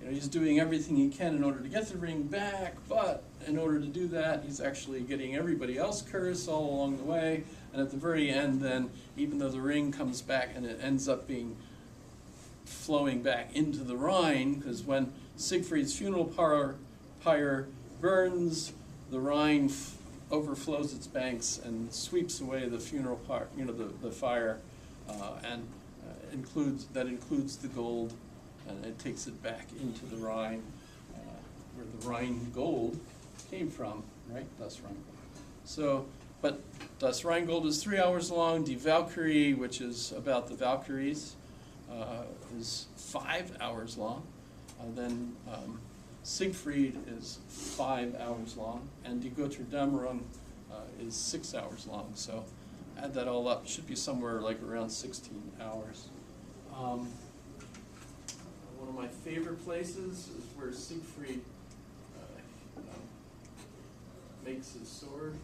He's doing everything he can in order to get the ring back, but in order to do that, he's actually getting everybody else cursed all along the way. And at the very end, then, even though the ring comes back and it ends up being flowing back into the Rhine, because when Siegfried's funeral pyre burns, the Rhine overflows its banks and sweeps away the funeral pyre, the fire, and includes the gold. And it takes it back into the Rhine, where the Rhine gold came from, right? Das Rheingold. So, but Das Rheingold is 3 hours long. Die Valkyrie, which is about the Valkyries, is 5 hours long. Then Siegfried is 5 hours long, and Die Götterdämmerung is 6 hours long. So, add that all up, it should be somewhere like around 16 hours. One of my favorite places is where Siegfried makes his sword.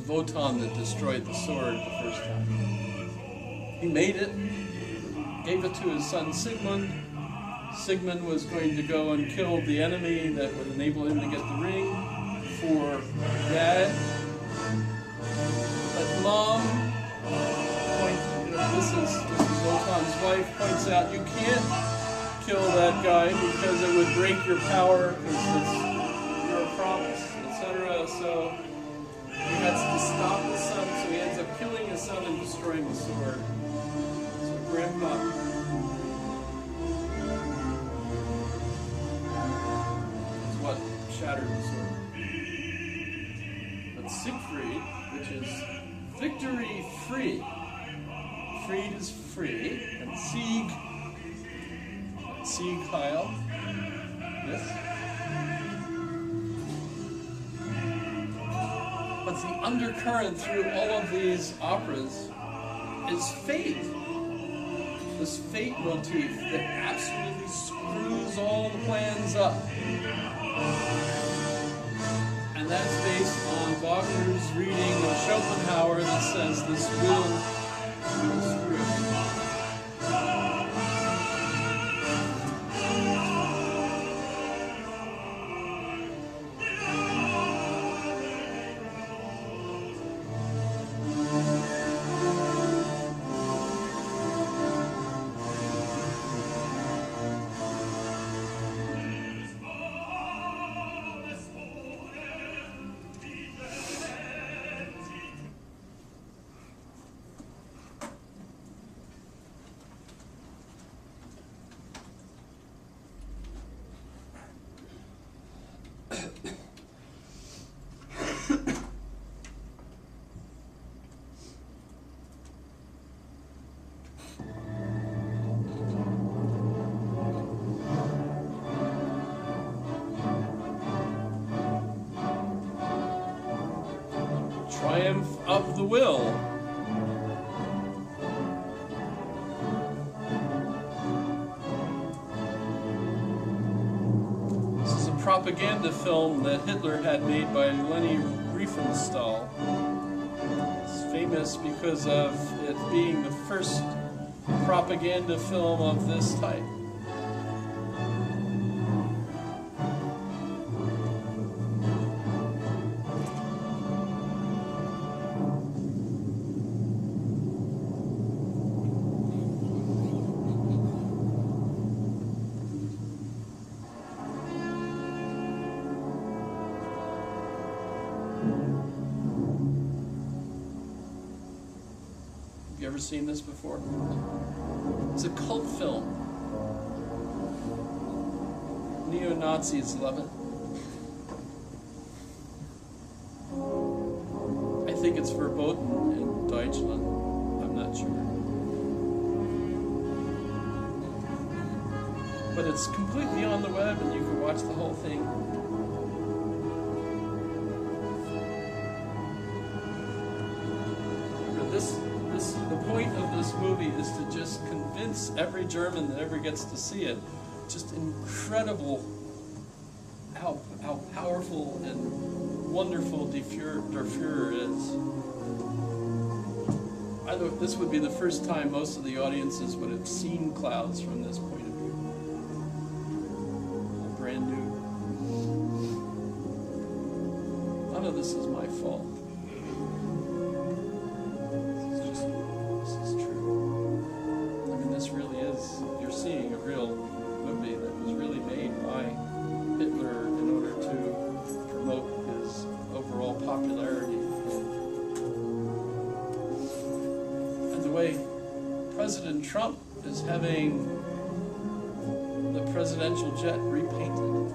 Wotan that destroyed the sword the first time. He made it, gave it to his son Sigmund, Sigmund was going to go and kill the enemy that would enable him to get the ring for Dad. But Mom, this is Wotan's wife, points out you can't kill that guy because it would break your power because it's your promise, etc. So he has to stop his son, so he ends up killing his son and destroying the sword. So Grandpa is what shattered the sword. But Siegfried, which is victory free. Fried is free, and Sieg Heil. Yes. But the undercurrent through all of these operas is fate. This fate motif that absolutely screws all the plans up. And that's based on Wagner's reading of Schopenhauer that says this will screw. Triumph of the will. This is a propaganda film that Hitler had made by Leni Riefenstahl. It's famous because of it being the first propaganda film of this type. You ever seen this before? It's a cult film. Neo-Nazis love it. I think it's verboten in Deutschland. I'm not sure. But it's completely on the web and you can watch the whole thing. The point of this movie is to just convince every German that ever gets to see it, just incredible how powerful and wonderful Der Führer is. I thought this would be the first time most of the audiences would have seen Clouds from this point of view. Brand new. None of this is my fault. You're seeing a real movie that was really made by Hitler in order to promote his overall popularity. And the way President Trump is having the presidential jet repainted.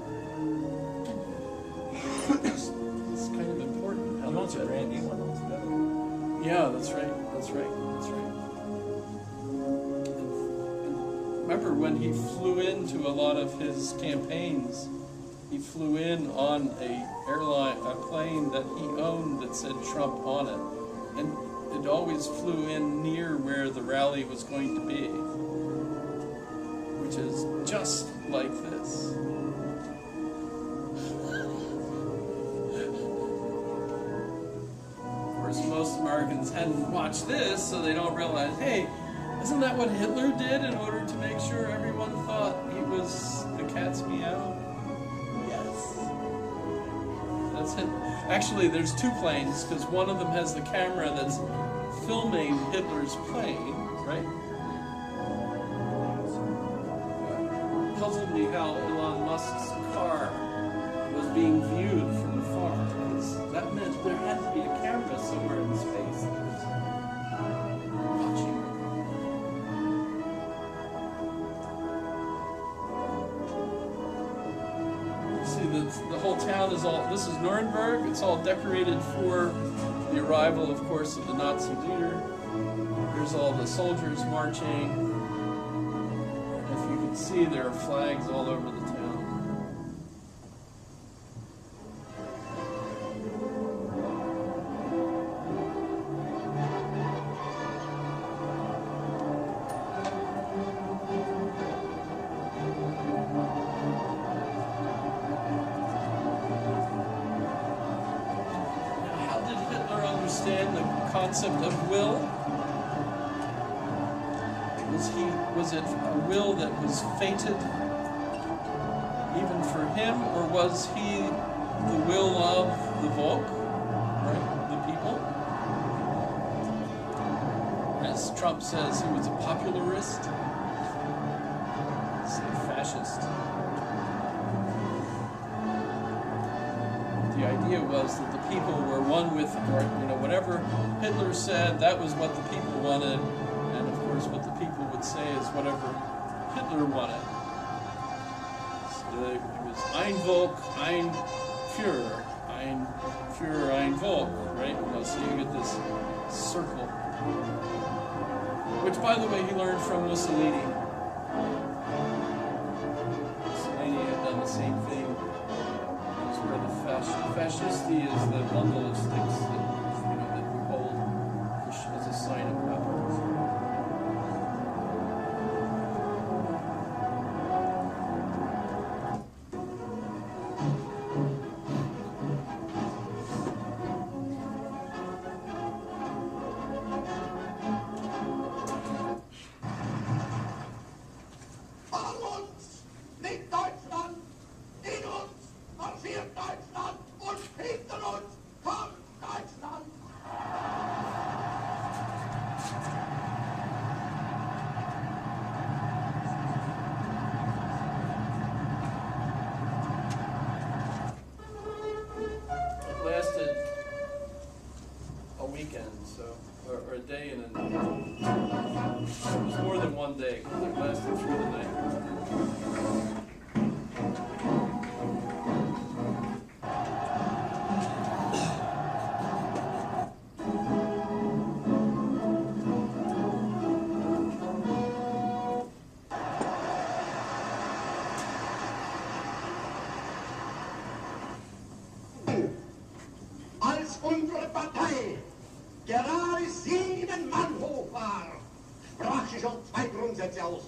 It's kind of important. How much Randy one owns better. Yeah, that's right. That's right. That's right. Remember when he flew into a lot of his campaigns, he flew in on a plane that he owned that said Trump on it. And it always flew in near where the rally was going to be, which is just like this. Of course, most Americans hadn't watched this, so they don't realize, hey, isn't that what Hitler did in order to make sure everyone thought he was Cat's Meow? Yes. That's it. Actually, there's two planes, because one of them has the camera that's filming Hitler's plane, right? Puzzled me how Elon Musk's car was being viewed from afar, because that meant there had to be a camera somewhere in space that was watching. The whole town is all, this is Nuremberg, it's all decorated for the arrival, of course, of the Nazi leader. There's all the soldiers marching. If you can see, there are flags all over the town. Understand the concept of will? Was it a will that was fated even for him, or was he the will of the Volk, right? The people? As Trump says, he was a popularist, he's a fascist. The idea was that the people were one with, or, whatever Hitler said, that was what the people wanted, and of course what the people would say is whatever Hitler wanted. So it was Ein Volk, Ein Führer, Ein Führer, Ein Volk, right? So you get this circle, which, by the way, he learned from Mussolini. Mussolini had done the same thing. Where the fascisti is the bundle of sticks that we hold as a sign of power. Or a day and a night. It was more than one day, because it lasted through the night. Als unsere Partei gerade 7 Mann hoch war, sprach sie schon 2 Grundsätze aus.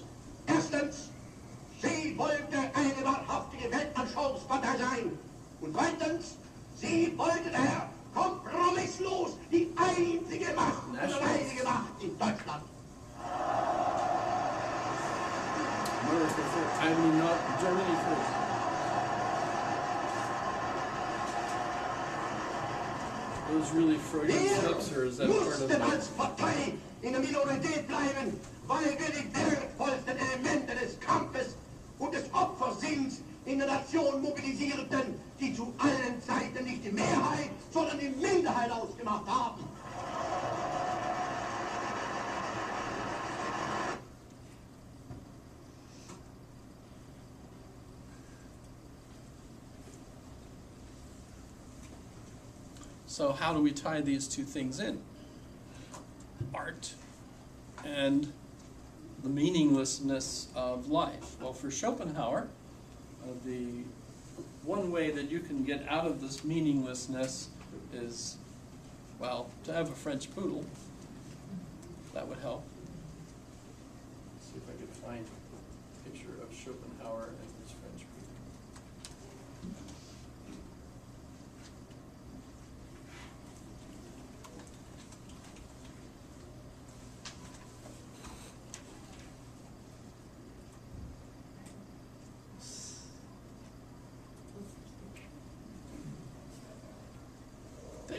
Erstens, sie wollte eine wahrhaftige Weltanschauungspartei sein. Und zweitens, sie wollte daher kompromisslos die einzige Macht und alleinige Macht in Deutschland. America first. I mean, not Germany first. Those really Freudian slips, or is that part of mussten als Partei in der Minorität bleiben, weil wir die wertvollsten Elemente des Kampfes und des Opfers sind, in der Nation mobilisierten, die zu allen Zeiten nicht die Mehrheit, sondern die Minderheit ausgemacht haben. So how do we tie these two things in? Art and the meaninglessness of life. Well, for Schopenhauer, the one way that you can get out of this meaninglessness is, well, to have a French poodle. That would help. Let's see if I could find a picture of Schopenhauer and his French poodle.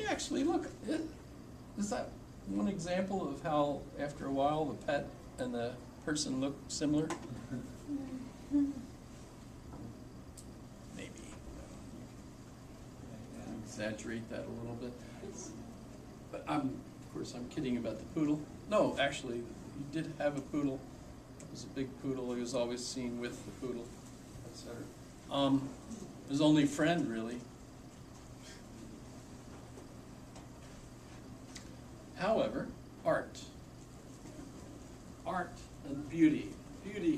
actually, look, is that one example of how after a while the pet and the person look similar? Maybe. Exaggerate that a little bit. But of course, I'm kidding about the poodle. No, actually, you did have a poodle. It was a big poodle. He was always seen with the poodle, etc. His only friend, really. However, art and beauty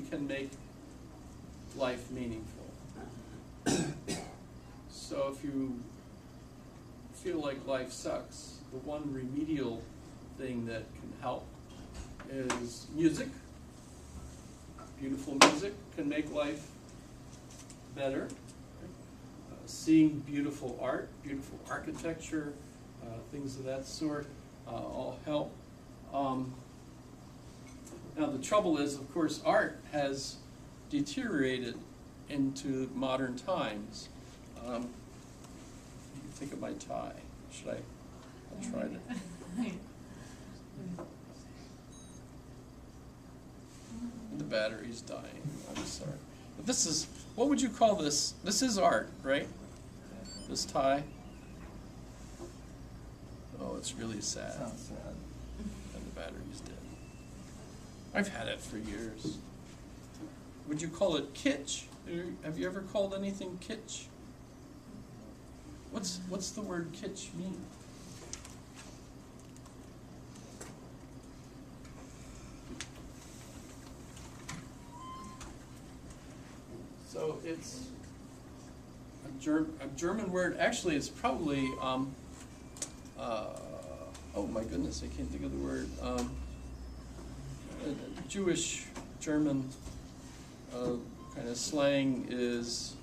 can make life meaningful. So if you feel like life sucks, the one remedial thing that can help is music. Beautiful music can make life better. Seeing beautiful art, beautiful architecture, things of that sort, all help. Now the trouble is, of course, art has deteriorated into modern times. Think of my tie. Should I? I'll try to. The battery's dying. I'm sorry. But this is, what would you call this? This is art, right? This tie. Oh, it's really sad. Sounds sad. And the battery's dead. I've had it for years. Would you call it kitsch? Have you ever called anything kitsch? What's the word kitsch mean? So it's a German word. Actually, it's probably oh my goodness, I can't think of the word. Jewish German kind of slang is.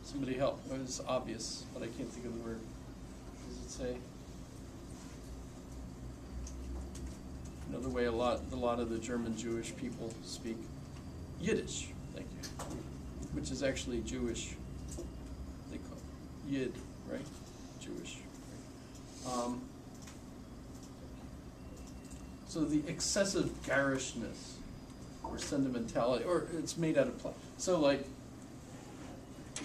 Somebody help. It's obvious, but I can't think of the word. What does it say? Another way a lot of the German Jewish people speak Yiddish. Thank you. Which is actually Jewish. They call it Yid, right? Jewish. Right? So the excessive garishness or sentimentality, or it's made out of plastic. So like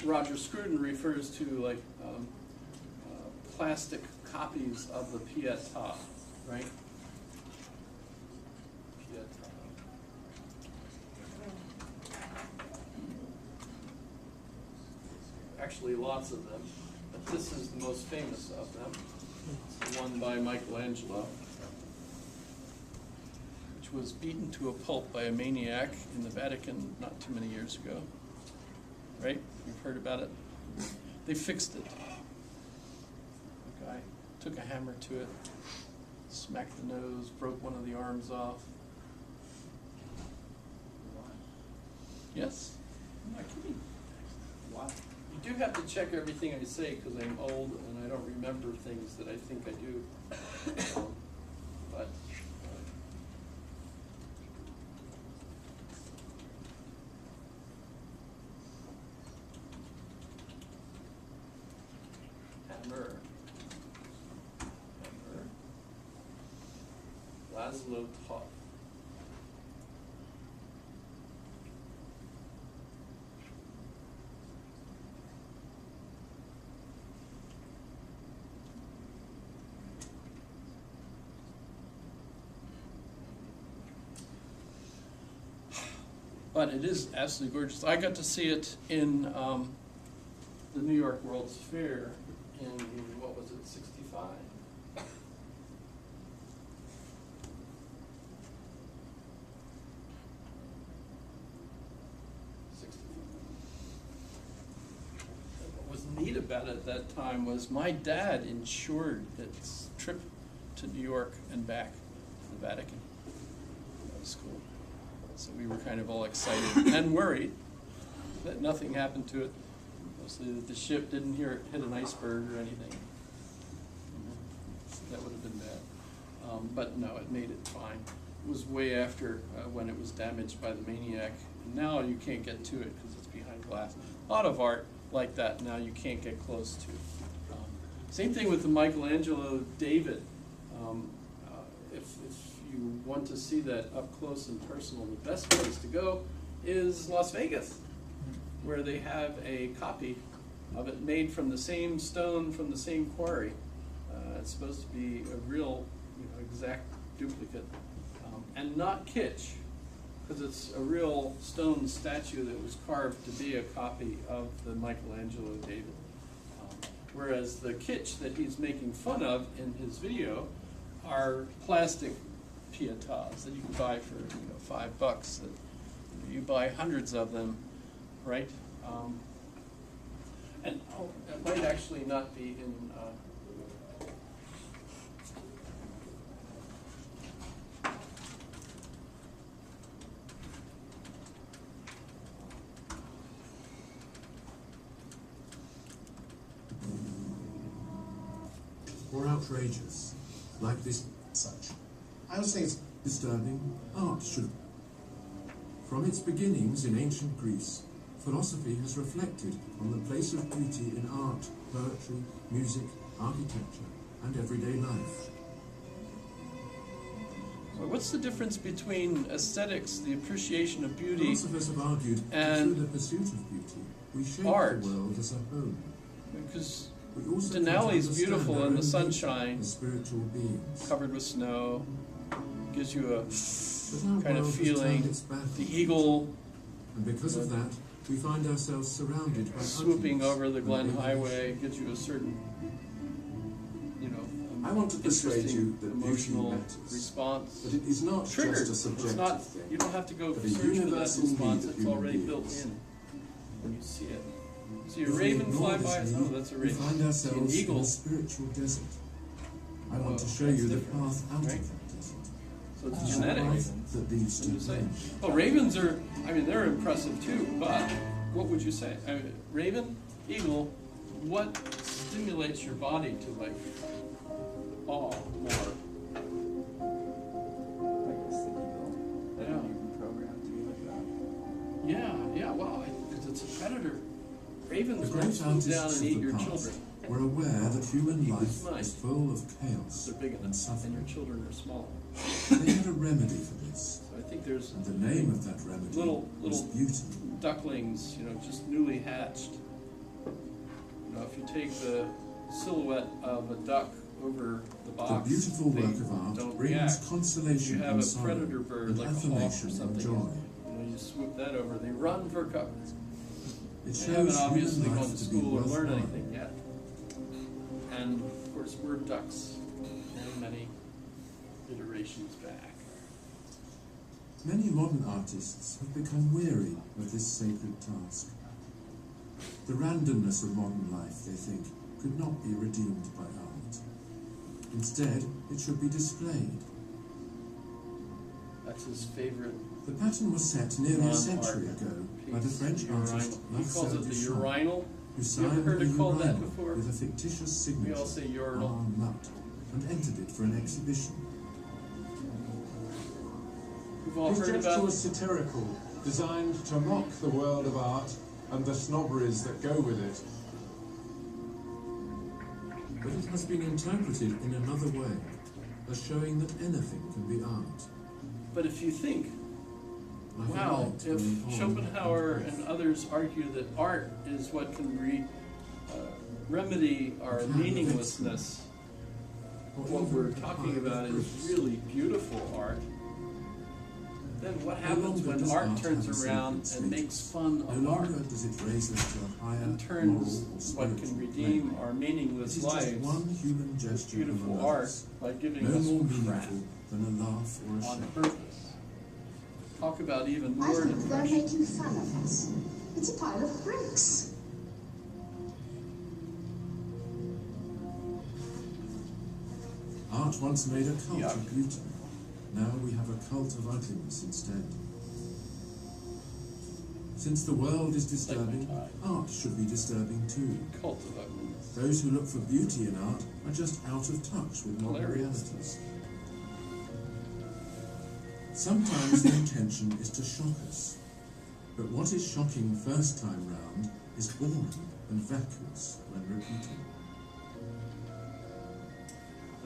Roger Scruton refers to like plastic copies of the Pietà, right? Pietà. Actually, lots of them, but this is the most famous of them. It's the one by Michelangelo, which was beaten to a pulp by a maniac in the Vatican not too many years ago. Right? You've heard about it? They fixed it. The guy took a hammer to it, smacked the nose, broke one of the arms off. Yes? I'm not kidding. What? You do have to check everything I say because I'm old and I don't remember things that I think I do. But hammer. Laszlo Toth. But it is absolutely gorgeous. I got to see it in the New York World's Fair in, what was it, 65? What was neat about it at that time was my dad insured its trip to New York and back to the Vatican. That was cool. So we were kind of all excited and worried that nothing happened to it. Mostly that the ship didn't hit an iceberg or anything. So that would have been bad. But no, it made it fine. It was way after when it was damaged by the maniac. And now you can't get to it because it's behind glass. A lot of art like that now you can't get close to. Same thing with the Michelangelo David. If you want to see that up close and personal, the best place to go is Las Vegas, where they have a copy of it made from the same stone from the same quarry. It's supposed to be a real, exact duplicate, and not kitsch, because it's a real stone statue that was carved to be a copy of the Michelangelo David. Whereas the kitsch that he's making fun of in his video are plastic pietas that you can buy for $5. That you buy hundreds of them, right? And it might actually not be in. Or outrageous, like this such. I also think it's disturbing. Art should. From its beginnings in ancient Greece, philosophy has reflected on the place of beauty in art, poetry, music, architecture, and everyday life. What's the difference between aesthetics, the appreciation of beauty, Philosophers have argued that through the pursuit of beauty, we shape art? the world as a whole. Because We also Denali's come to beautiful understand in the our own sunshine, nature as spiritual beings. covered with snow, gives you a But our kind of world has feeling. turned its back The on eagle and because of that, we find ourselves surrounded by swooping ugliness over the and Glen alienation. Highway gives you a certain, I want to persuade interesting you that beauty emotional matters. response. But it is not Triggered. just a It's subjective not. thing. You don't have to go but a search for that universal need response. of It's human already built beings. in when you see it. See a If we raven ignore fly this by. Oh, need, that's a we raven. find See an ourselves in eagle. a spiritual desert. I want to Oh, show that's you the different, path out right? of that desert. So it's The genetic. path that leads to Would you say? home. Well, ravens are. I mean, they're impressive too. But what would you say? I mean, raven, eagle. What stimulates your body to like awe more? Yeah, well, because it's a predator. The Ravens great won't swoop artists down and of eat the your past children. were aware that human Eagles life might. is full of chaos They're big and enough, and suffering. your children are small. They had a remedy for this, So I think there's and the name of that remedy Little- was beauty. ducklings, just newly hatched. If you take the silhouette of a duck over the The box, beautiful they work of art don't brings react. consolation You have and a sorrow, predator bird and like a hawk or affirmation and something. joy. You swoop that over, they run for cover. It They haven't shows obviously human gone life to to be school or learned worthwhile. anything yet. And of course, we're ducks, many iterations back. Many modern artists have become weary of this sacred task. The randomness of modern life, they think, could not be redeemed by art. Instead, it should be displayed. That's his favorite. The pattern was set nearly a century ago by the French artist He calls it the Marcel Duchamp, urinal. who You ever signed heard a it called that urinal before? with a fictitious We signature, all say urinal. Nut, and entered it for an exhibition. We've all His heard gesture about. was satirical, designed to mock the world of art and the snobberies that go with it. But it has been interpreted in another way, as showing that anything can be art. But if you think, Like a wow, light if going on Schopenhauer and and others argue that art is what can remedy our Can meaninglessness, or what even we're talking hide about is proofs. really beautiful art, then what No happens longer when does art art turns have a around sacred and status. makes fun No of art longer does it raise us to a higher and turns moral or what spiritual can redeem plane. our It meaningless is just lives one human with gesture beautiful among art others, by giving no us more crap meaningful than a laugh or a on shout. purpose. Talk about even I more think they're depression. making fun of us. It's a pile of bricks. Art once made a cult Yuck. of beauty. Now we have a cult of ugliness instead. Since the world is disturbing, art should be disturbing too. Cult of ugliness. Those who look for beauty in art are just out of touch with modern Hilarious. realities. Sometimes the intention is to shock us, but what is shocking first time round is boring and vacuous when repeated.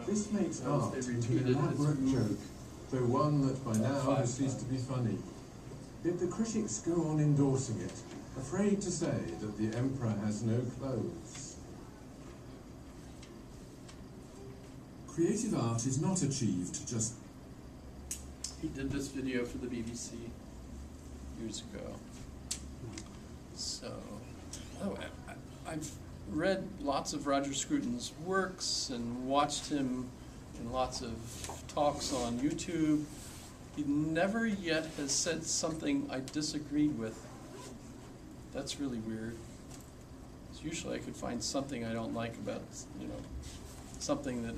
This makes Notice art they into an repeated his elaborate move. joke, though one that by now 5 has ceased to be funny. Yet the critics go on endorsing it, afraid to say that the emperor has no clothes. Creative art is not achieved just... He did this video for the BBC years ago. So, I've read lots of Roger Scruton's works and watched him in lots of talks on YouTube. He never yet has said something I disagreed with. That's really weird. 'Cause usually I could find something I don't like about, something that,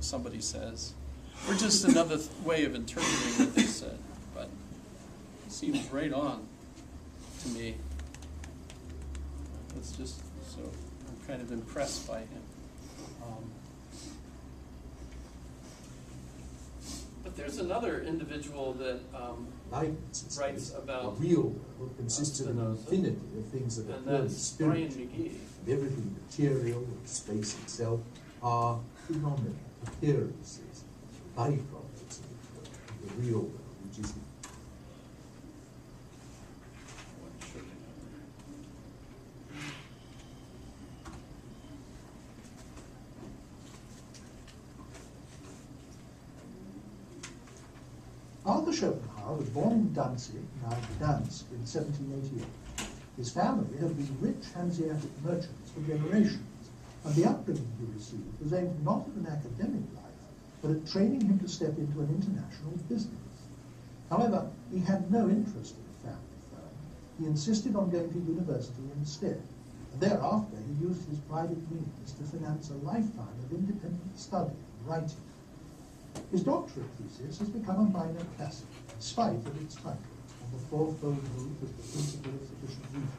somebody says. Or just another way of interpreting what they said. But it seems right on to me. It's just, so I'm kind of impressed by him. But there's another individual that writes about the real consists of an infinity of things that are and purely that's Brian spiritual. McGee. And everything material and space itself are phenomena, appearances, byproducts of the real world, which is Arthur Schopenhauer was born in Danzig, now Gdansk, in 1788. His family had been rich Hanseatic merchants for generations, and the upbringing he received was aimed not at an academic life, but at training him to step into an international business. However, he had no interest in the family firm. He insisted on going to university instead, and thereafter he used his private means to finance a lifetime of independent study and writing. His doctorate thesis has become a minor classic, in spite of its title, on the fourfold rule of the principle of sufficient reason.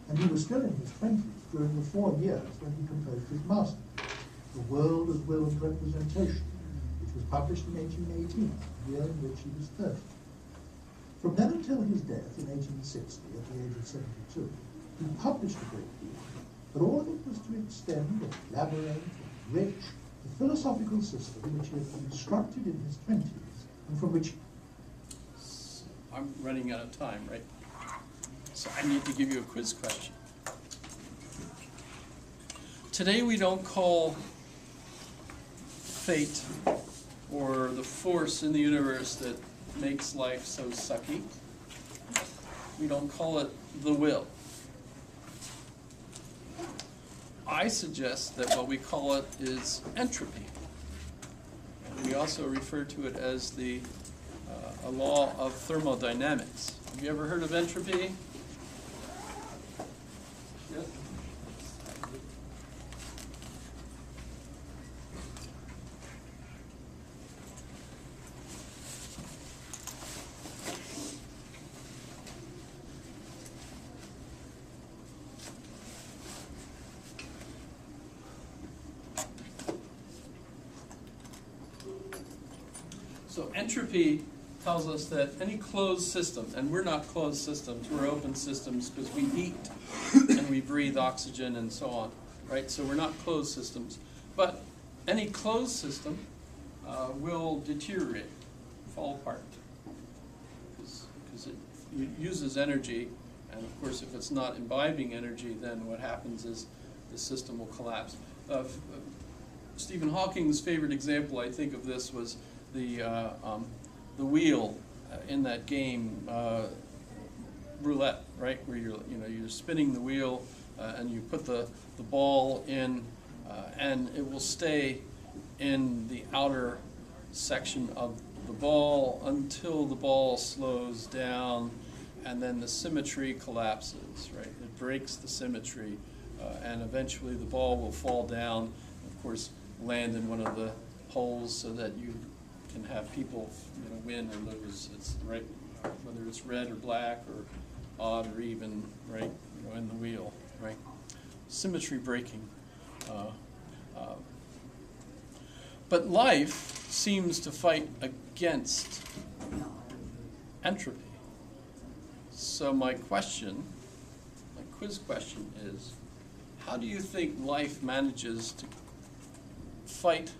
And he was still in his 20s during the 4 years when he composed his masterpiece, The World as Will and Representation, which was published in 1818, the year in which he was 30. From then until his death in 1860, at the age of 72, he published a great deal, but all of it was to extend and elaborate and enrich the philosophical system which he had constructed in his 20s, and from which... I'm running out of time, right? So I need to give you a quiz question. Today we don't call fate or the force in the universe that makes life so sucky, we don't call it the will. I suggest that what we call it is entropy. And we also refer to it as the a law of thermodynamics. Have you ever heard of entropy? Yep. So entropy tells us that any closed system, and we're not closed systems, we're open systems because we eat and we breathe oxygen and so on, right? So we're not closed systems. But any closed system will deteriorate, fall apart, because it uses energy, and of course if it's not imbibing energy, then what happens is the system will collapse. Stephen Hawking's favorite example, I think, of this was the wheel in that game roulette, right? Where you're spinning the wheel and you put the ball in, and it will stay in the outer section of the ball until the ball slows down, and then the symmetry collapses, right? It breaks the symmetry, and eventually the ball will fall down, of course, land in one of the holes so that you can have people win or lose. It's right, whether it's red or black or odd or even, right, in the wheel, right? Symmetry breaking. But life seems to fight against entropy. So my quiz question is, how do you think life manages to fight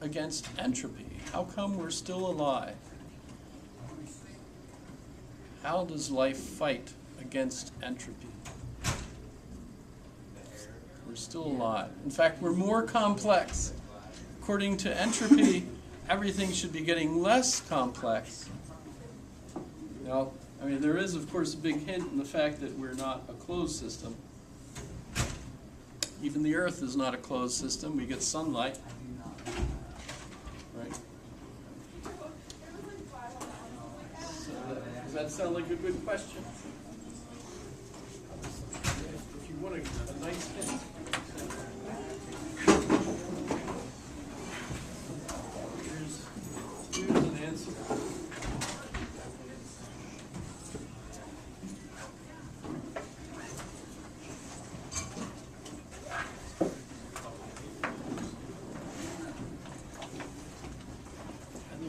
against entropy? How come we're still alive? How does life fight against entropy? We're still alive. In fact, we're more complex. According to entropy, everything should be getting less complex. Now, I mean, there is, of course, a big hint in the fact that we're not a closed system. Even the Earth is not a closed system. We get sunlight. Right? So does that sound like a good question? If you want a nice hint. Here's an answer.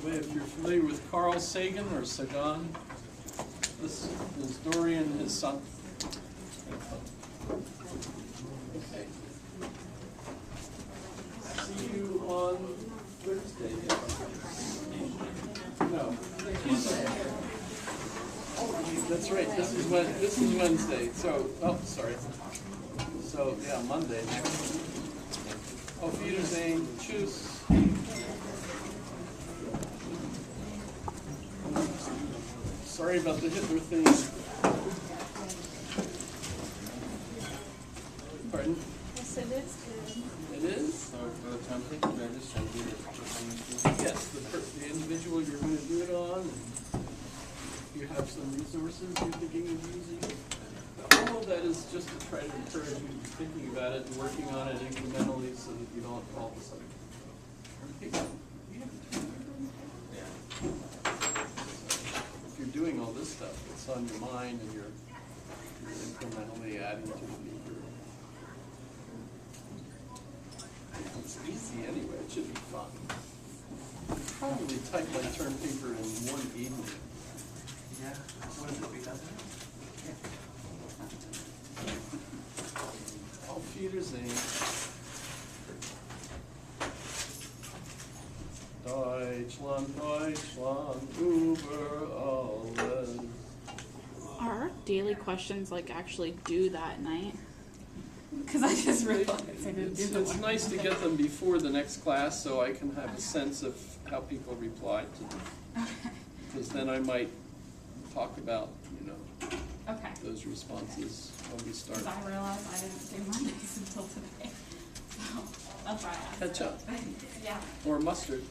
If you're familiar with Carl Sagan or Sagan, this is Dorian, his son. Okay. See you on Thursday. No, Tuesday. That's right. This is Wednesday. So, oh, sorry. So yeah, Monday. Auf Wiedersehen. Tschüss. Sorry about the Hitler thing. Pardon? Yes, it is good. It is? So for the template, can I just send you the Yes, the individual you're going to do it on. And you have some resources you're thinking of using. All of that is just to try to encourage you to be thinking about it and working on it incrementally so that you don't all of a sudden turn paper. Doing all this stuff, it's on your mind and you're incrementally adding to the paper. It's easy anyway, it should be fun. Probably type my term paper in one evening. Yeah. What is it, 3,000? Auf Wiedersehen. Deutschland, Deutschland, über alles. Are our daily questions like actually due that night? Because I just realized I didn't do them. It's nice to get them before the next class so I can have a sense of how people reply to them. Because then I might talk about, those responses when we start. Because I realized I didn't do Mondays until today. So that's why I asked. Catch up. Yeah. Or mustard.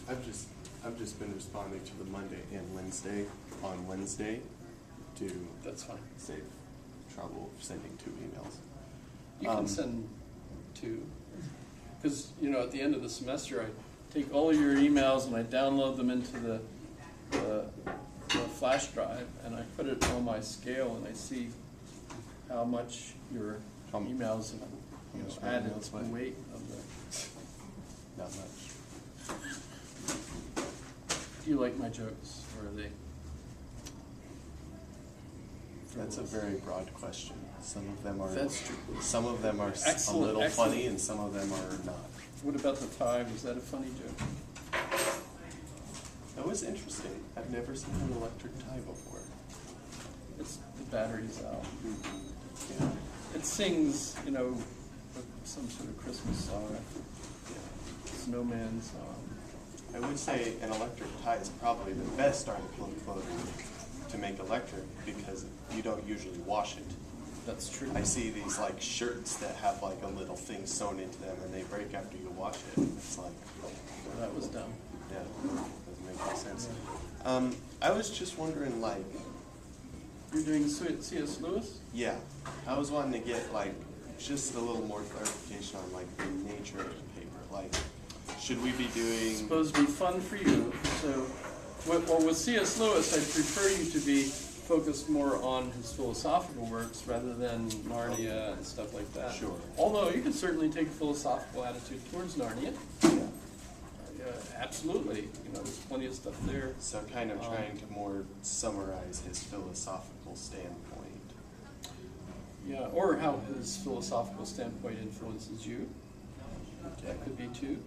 I've just been responding to the Monday and Wednesday on Wednesday to That's fine. save trouble sending 2 emails. You can send 2. Because, at the end of the semester, I take all of your emails and I download them into the flash drive and I put it on my scale and I see how much your emails have added to the weight of the... Not much. Do you like my jokes, or are they? That's a very broad question. Some of them are. That's true. Some of them are Excellent, a little excellent. funny, and some of them are not. What about the tie? Was that a funny joke? That was interesting. I've never seen an electric tie before. It's the battery's out. Yeah. It sings, some sort of Christmas song. Snowman song. I would say an electric tie is probably the best article of clothing to make electric because you don't usually wash it. That's true. I see these shirts that have a little thing sewn into them and they break after you wash it. It's like, that was dumb. Yeah, doesn't make any sense. I was just wondering You're doing C.S. Lewis? Yeah, I was wanting to get just a little more clarification on the nature of the paper. Should we be doing? It's supposed to be fun for you. So, with C.S. Lewis, I'd prefer you to be focused more on his philosophical works rather than Narnia and stuff like that. Sure. Although you can certainly take a philosophical attitude towards Narnia. Yeah. Absolutely. There's plenty of stuff there. So kind of trying to more summarize his philosophical standpoint. Yeah, or how his philosophical standpoint influences you. That could be too.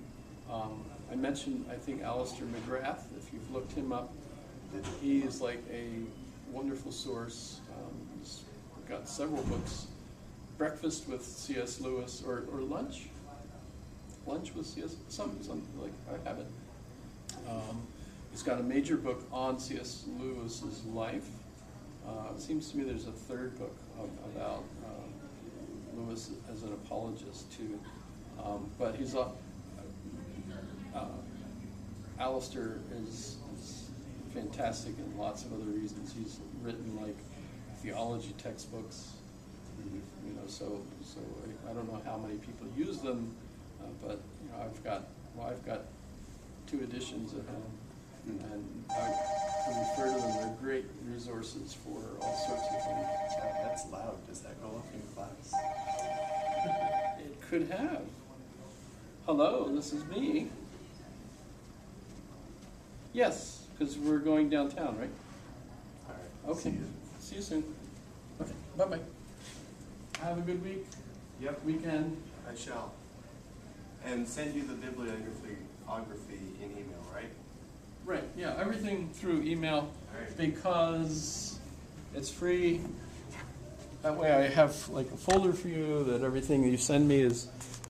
I mentioned, I think, Alistair McGrath. If you've looked him up, he is like a wonderful source. He's got several books. Breakfast with C.S. Lewis, or Lunch. Lunch with C.S. Something like I have it. He's got a major book on C.S. Lewis's life. It seems to me there's a third book about Lewis as an apologist too. But he's Alistair is fantastic in lots of other reasons. He's written like theology textbooks, you know. So I don't know how many people use them, but you know, I've got 2 editions at home, and I refer to them. They're great resources for all sorts of things. That's loud. Does that go off in class? It could have. Hello, this is me. Yes, because we're going downtown, right? All right. Okay. See you soon. Okay. Bye-bye. Have a good week. Yep. Weekend. I shall. And send you the bibliography in email, right? Right. Yeah. Everything through email, Right. because it's free. That way, I have like a folder for you that everything you send me is